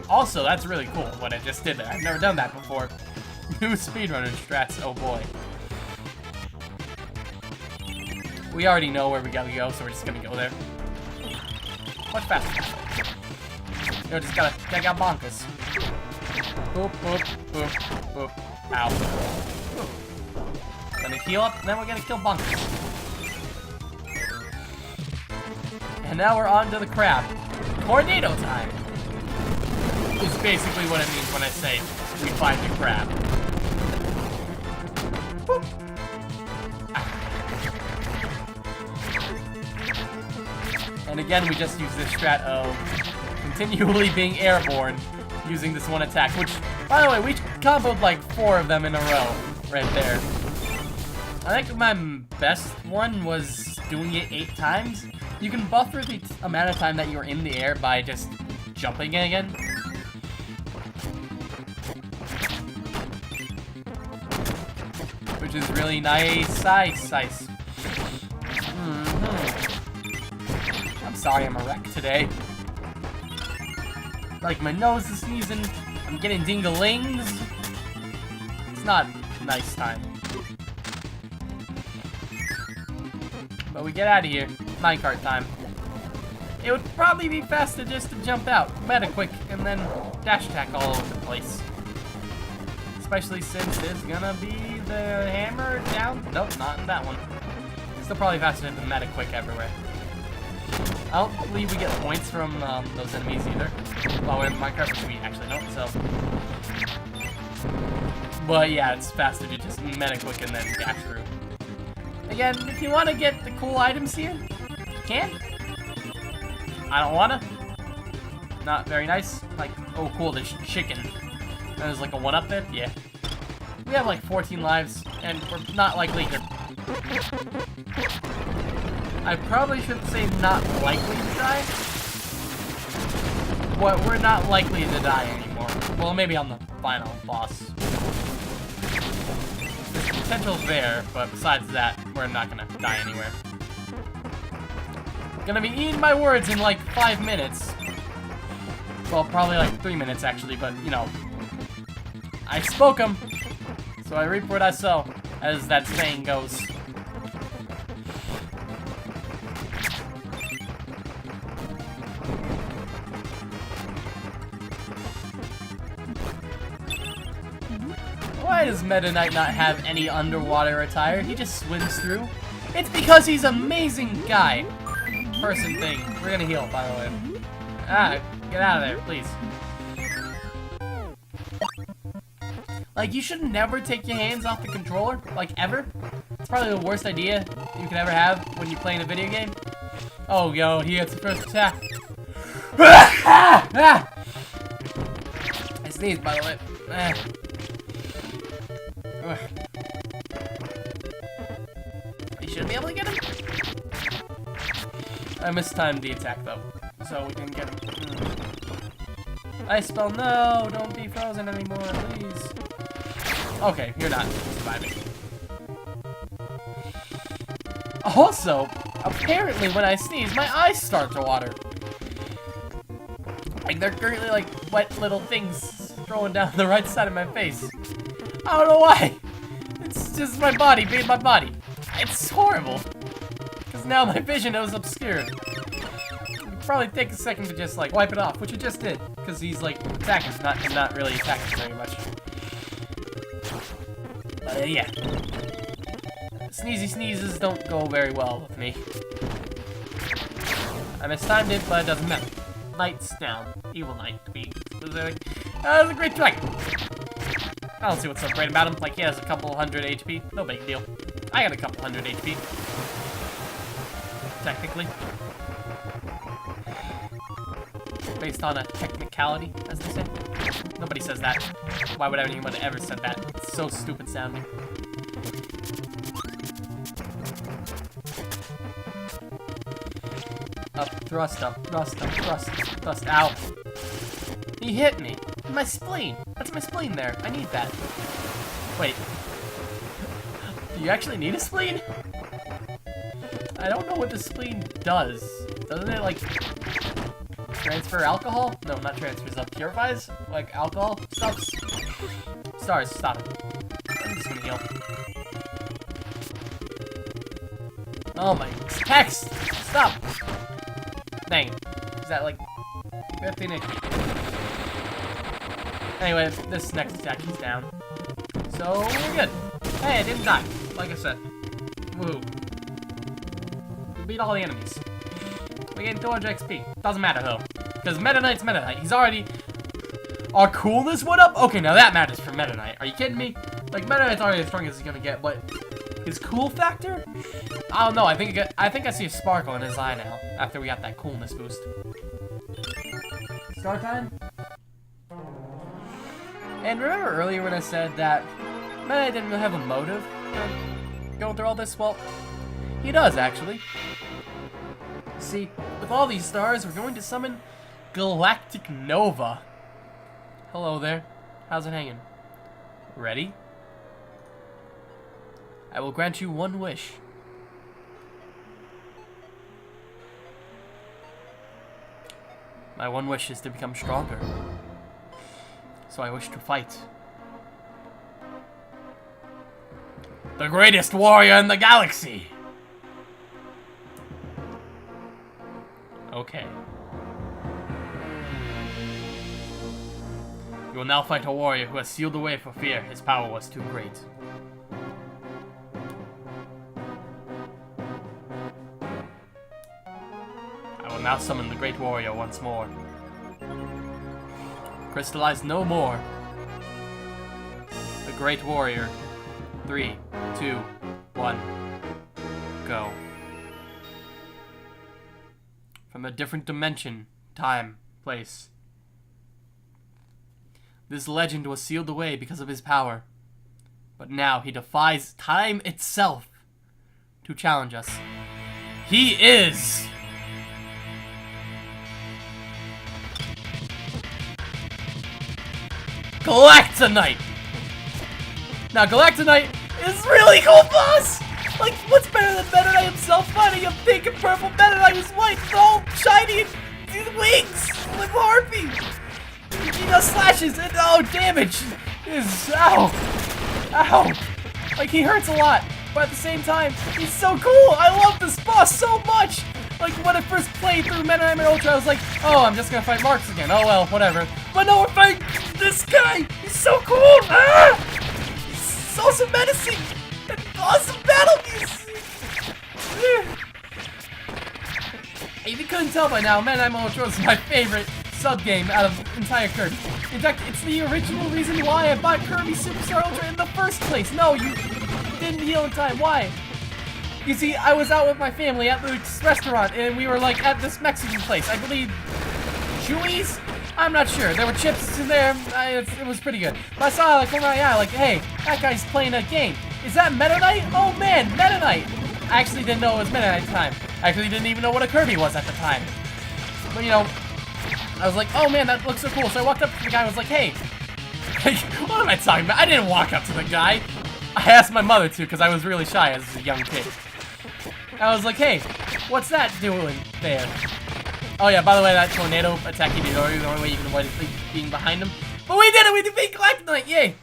Also, that's really cool, what I just did there. I've never done that before. New speedrunner strats, oh boy. We already know where we gotta go, so we're just gonna go there. Much faster. You know, just gotta take out bonkers. Boop, boop, boop, boop. Ow. Boop. Gonna heal up, and then we're gonna kill bonkers. And now we're on to the crab. Tornado time! Is basically what it means when I say we find the crab. Boop. And again, we just use this strat of continually being airborne using this one attack, which, by the way, we comboed like 4 of them in a row right there. I think my best one was doing it 8 times. You can buffer the amount of time that you're in the air by just jumping again. Which is really nice. I'm sorry I'm a wreck today. Like, my nose is sneezing. I'm getting ding-a-lings. It's not a nice time. But we get out of here. Minecart time. It would probably be faster just to jump out, meta quick, and then dash attack all over the place. Especially since it's gonna be the hammer down. Nope, not in that one. Still probably faster than the meta quick everywhere. I don't believe we get points from those enemies either. While we're in Minecraft, which we actually don't, so. But yeah, it's faster to just meta quick and then dash through. Again, if you want to get the cool items here, you can. I don't wanna. Not very nice. Like, oh cool, there's chicken. There's like a 1-up there? Yeah. We have like 14 lives, and we're not likely to... I probably shouldn't say not likely to die. But we're not likely to die anymore. Well, maybe on the final boss. There's potential there, but besides that, we're not gonna die anywhere. Gonna be eating my words in like 5 minutes. Well, probably like 3 minutes actually, but you know. I spoke them, so I reap what I sow, as that saying goes. Why does Meta Knight not have any underwater attire? He just swims through. It's because he's an amazing guy. Person thing. We're gonna heal, by the way. Ah, get out of there, please. Like, you should never take your hands off the controller, like, ever. It's probably the worst idea you could ever have when you're playing a video game. Oh, yo, he gets the first attack. I sneezed, by the way. You should be able to get him. I mistimed the attack, though, so we didn't get him. Ice spell, no, don't be frozen anymore, please. Okay, you're not surviving. Also, apparently when I sneeze, my eyes start to water. Like, they're currently like wet little things throwing down the right side of my face. I don't know why. It's just my body being my body. It's horrible. Because now my vision is obscured. It'd probably take a second to just like wipe it off, which it just did. Because he's like attacking, not really attacking very much. Yeah. Sneezy sneezes don't go very well with me. I mistimed it, but it doesn't matter. Knight's down. Evil Knight to be specific. That was a great try. I don't see what's so great about him. Like, he has a couple hundred HP. No big deal. I got a couple hundred HP. Technically. Based on a technicality, as they say. Nobody says that. Why would anyone ever said that? It's so stupid sounding. Up, thrust, ow. He hit me. My spleen. That's my spleen there. I need that. Wait. Do you actually need a spleen? I don't know what the spleen does. Doesn't it, like, transfer alcohol? No, not transfers up. Purifies? Like, alcohol stuffs? Stars, stop it. I'm just gonna heal. Oh my text! Stop! Dang. Is that like 15 HP? Anyway, this next attack is down. So we're good. Hey, I didn't die. Like I said. Woohoo. We beat all the enemies. We gained 200 XP. Doesn't matter though. Because Meta Knight's Meta Knight. He's already... Our coolness went up? Okay, now that matters for Meta Knight. Are you kidding me? Like, Meta Knight's already as strong as he's gonna get, but his cool factor? I don't know. I think I see a sparkle in his eye now after we got that coolness boost. Start time? And remember earlier when I said that Meta Knight didn't really have a motive going through all this? Well, he does, actually. See, with all these stars, we're going to summon Galactic Nova. Hello there. How's it hanging? Ready? I will grant you one wish. My one wish is to become stronger. So I wish to fight the greatest warrior in the galaxy. Okay. You will now fight a warrior who has sealed away for fear his power was too great. I will now summon the great warrior once more. Crystallize no more. The great warrior. 3, 2, 1, go. From a different dimension, time, place. This legend was sealed away because of his power. But now he defies time itself to challenge us. He is... Galactonite! Now, Galactonite is really cool, boss! Like, what's better than Meta Knight himself fighting a pink and purple Meta Knight who's white, all shiny and wings like Harpy? He does slashes and damage is ow, ow. Like, he hurts a lot, but at the same time, he's so cool. I love this boss so much. Like, when I first played through Meta Knight Ultra, I was like, oh, I'm just gonna fight Marks again. Oh well, whatever. But no, we're fighting this guy. He's so cool. Ah! He's also menacing. And awesome battle music. If you couldn't tell by now, Meta Knight Ultra is my favorite sub-game out of entire Kirby. In fact, it's the original reason why I bought Kirby Superstar Ultra in the first place. No, you didn't heal in time. Why? You see, I was out with my family at the restaurant, and we were, like, at this Mexican place. I believe... Chewy's? I'm not sure. There were chips in there. It was pretty good. But I saw, like, one of my eye, like, hey, that guy's playing a game. Is that Meta Knight? Oh, man, Meta Knight! I actually didn't know it was Meta Knight at the time. I actually didn't even know what a Kirby was at the time. But, you know, I was like, oh, man, that looks so cool. So I walked up to the guy and was like, hey, what am I talking about? I didn't walk up to the guy. I asked my mother to, because I was really shy as a young kid. I was like, hey, what's that doing there? Oh yeah, by the way, that tornado attack he did earlier, the only way you can avoid it being behind him. But we did it! We defeated Galactonite! Yay!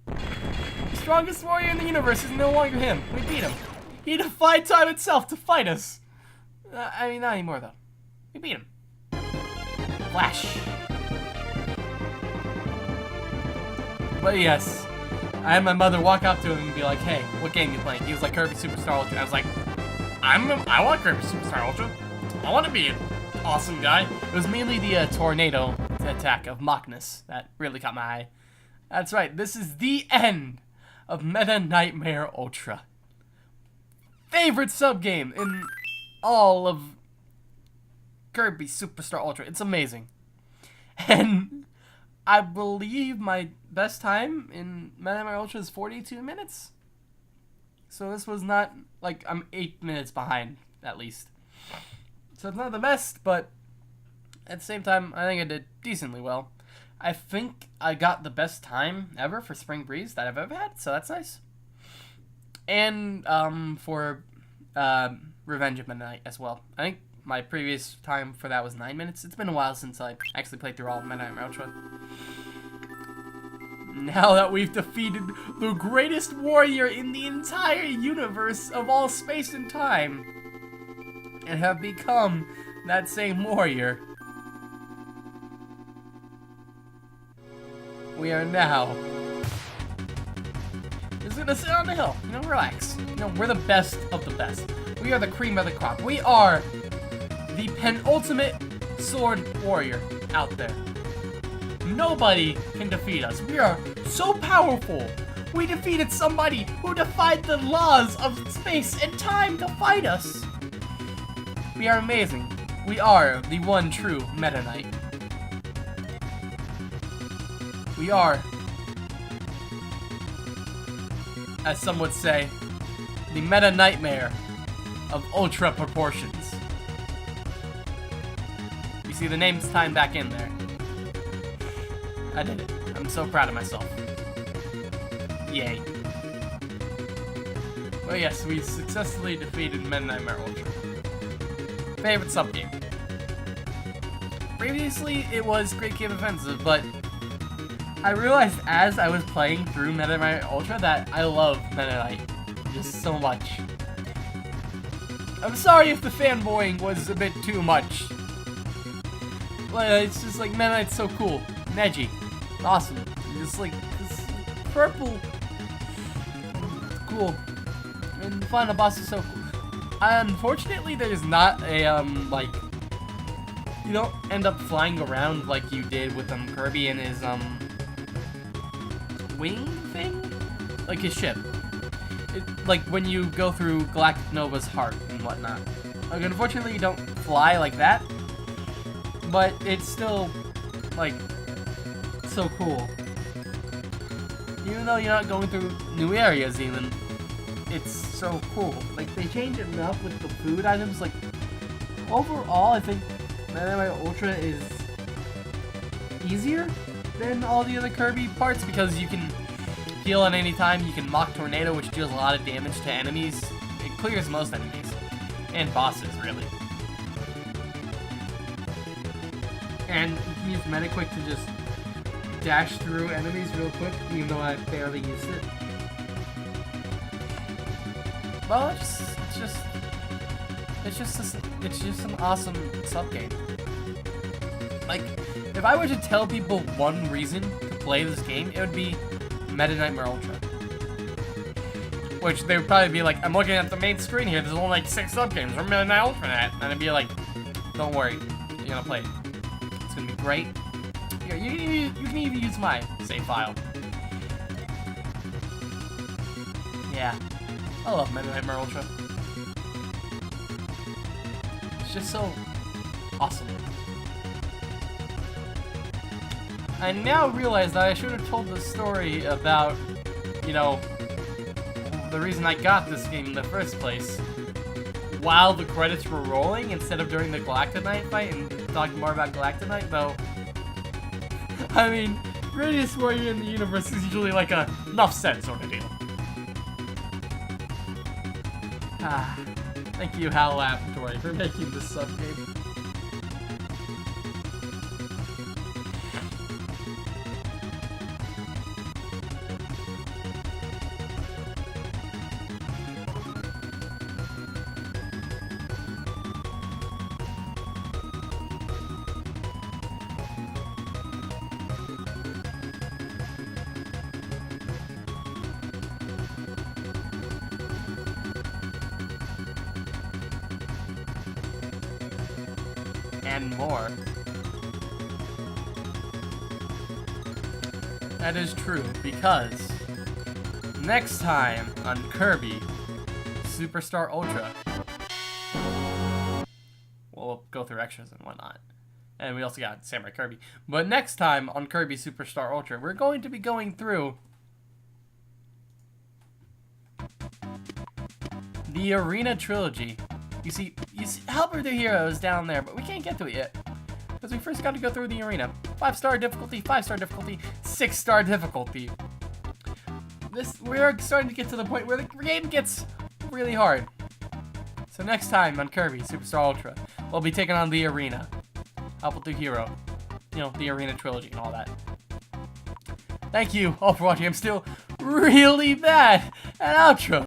The strongest warrior in the universe is no longer him. We beat him. He defied time itself to fight us. I mean, not anymore, though. We beat him. Flash. But yes, I had my mother walk up to him and be like, hey, what game you playing? He was like, Kirby Superstar Ultra. I was like, I want Kirby Superstar Ultra. I want to be an awesome guy. It was mainly the tornado attack of Mockness that really caught my eye. That's right, this is the end of Meta Nightmare Ultra. Favorite sub-game in all of Kirby Superstar Ultra. It's amazing. And I believe my best time in Meta Nightmare Ultra is 42 minutes. So this was not, like, I'm 8 minutes behind, at least. So it's not the best, but at the same time, I think I did decently well. I think I got the best time ever for Spring Breeze that I've ever had, so that's nice. And for Revenge of Midnight as well. I think my previous time for that was 9 minutes. It's been a while since I actually played through all of Meta Nightmare Ultra. Now that we've defeated the greatest warrior in the entire universe of all space and time, and have become that same warrior, we are now just gonna sit on the hill, you know, relax. You know, we're the best of the best. We are the cream of the crop. We are the penultimate sword warrior out there. Nobody can defeat us. We are so powerful. We defeated somebody who defied the laws of space and time to fight us. We are amazing. We are the one true Meta Knight. We are, as some would say, the Meta Nightmare of ultra proportions. You see the name's timed back in there. I did it. I'm so proud of myself. Yay. Well, yes, we successfully defeated Meta Nightmare Ultra. Favorite subgame. Previously, it was Great Cave Offensive, but I realized as I was playing through Meta Knight Ultra that I love Meta Knight just so much. I'm sorry if the fanboying was a bit too much. But it's just like, Meta Knight's so cool. And edgy. Awesome. Just like, this purple. It's cool. And the final boss is so cool. Unfortunately, there's not a, like, you don't end up flying around like you did with, Kirby and his, wing thing? Like his ship. Like when you go through Galactic Nova's heart and whatnot. Like, unfortunately, you don't fly like that. But it's still, like, so cool. Even though you're not going through new areas even, it's so cool. Like, they change enough with the food items. Like, overall, I think Meta Knight Ultra is easier than all the other Kirby parts because you can heal at any time. You can Mock Tornado, which deals a lot of damage to enemies. It clears most enemies. And bosses, really. And you can use Metaquick to just dash through enemies real quick, even though I barely used it. Well, it's just an awesome sub-game. Like, if I were to tell people one reason to play this game, it would be Meta Nightmare Ultra. Which they would probably be like, I'm looking at the main screen here, there's only like 6 sub-games, where Meta Knight Ultra at? And I'd be like, don't worry, you're gonna play it. It's gonna be great. You can even use my save file. Yeah. I love Meta Nightmare Ultra. It's just so awesome. I now realize that I should have told the story about, you know, the reason I got this game in the first place while the credits were rolling instead of during the Galactonite fight and talking more about Galactonite, though. I mean, greatest warrior in the universe is usually like a enough said sort of deal. Thank you, HAL Laboratory, for making this sub-game. And more. That is true, because next time on Kirby Superstar Ultra, we'll go through extras and whatnot. And we also got Samurai Kirby. But next time on Kirby Superstar Ultra, we're going to be going through the Arena Trilogy. You see, Helper the Hero is down there, but we can't get to it yet. Because we first got to go through the arena. 5-star difficulty, 5-star difficulty, 6-star difficulty. We're starting to get to the point where the game gets really hard. So next time on Kirby Superstar Ultra, we'll be taking on the arena. Helper the Hero. You know, the Arena Trilogy and all that. Thank you all for watching. I'm still really bad at outro.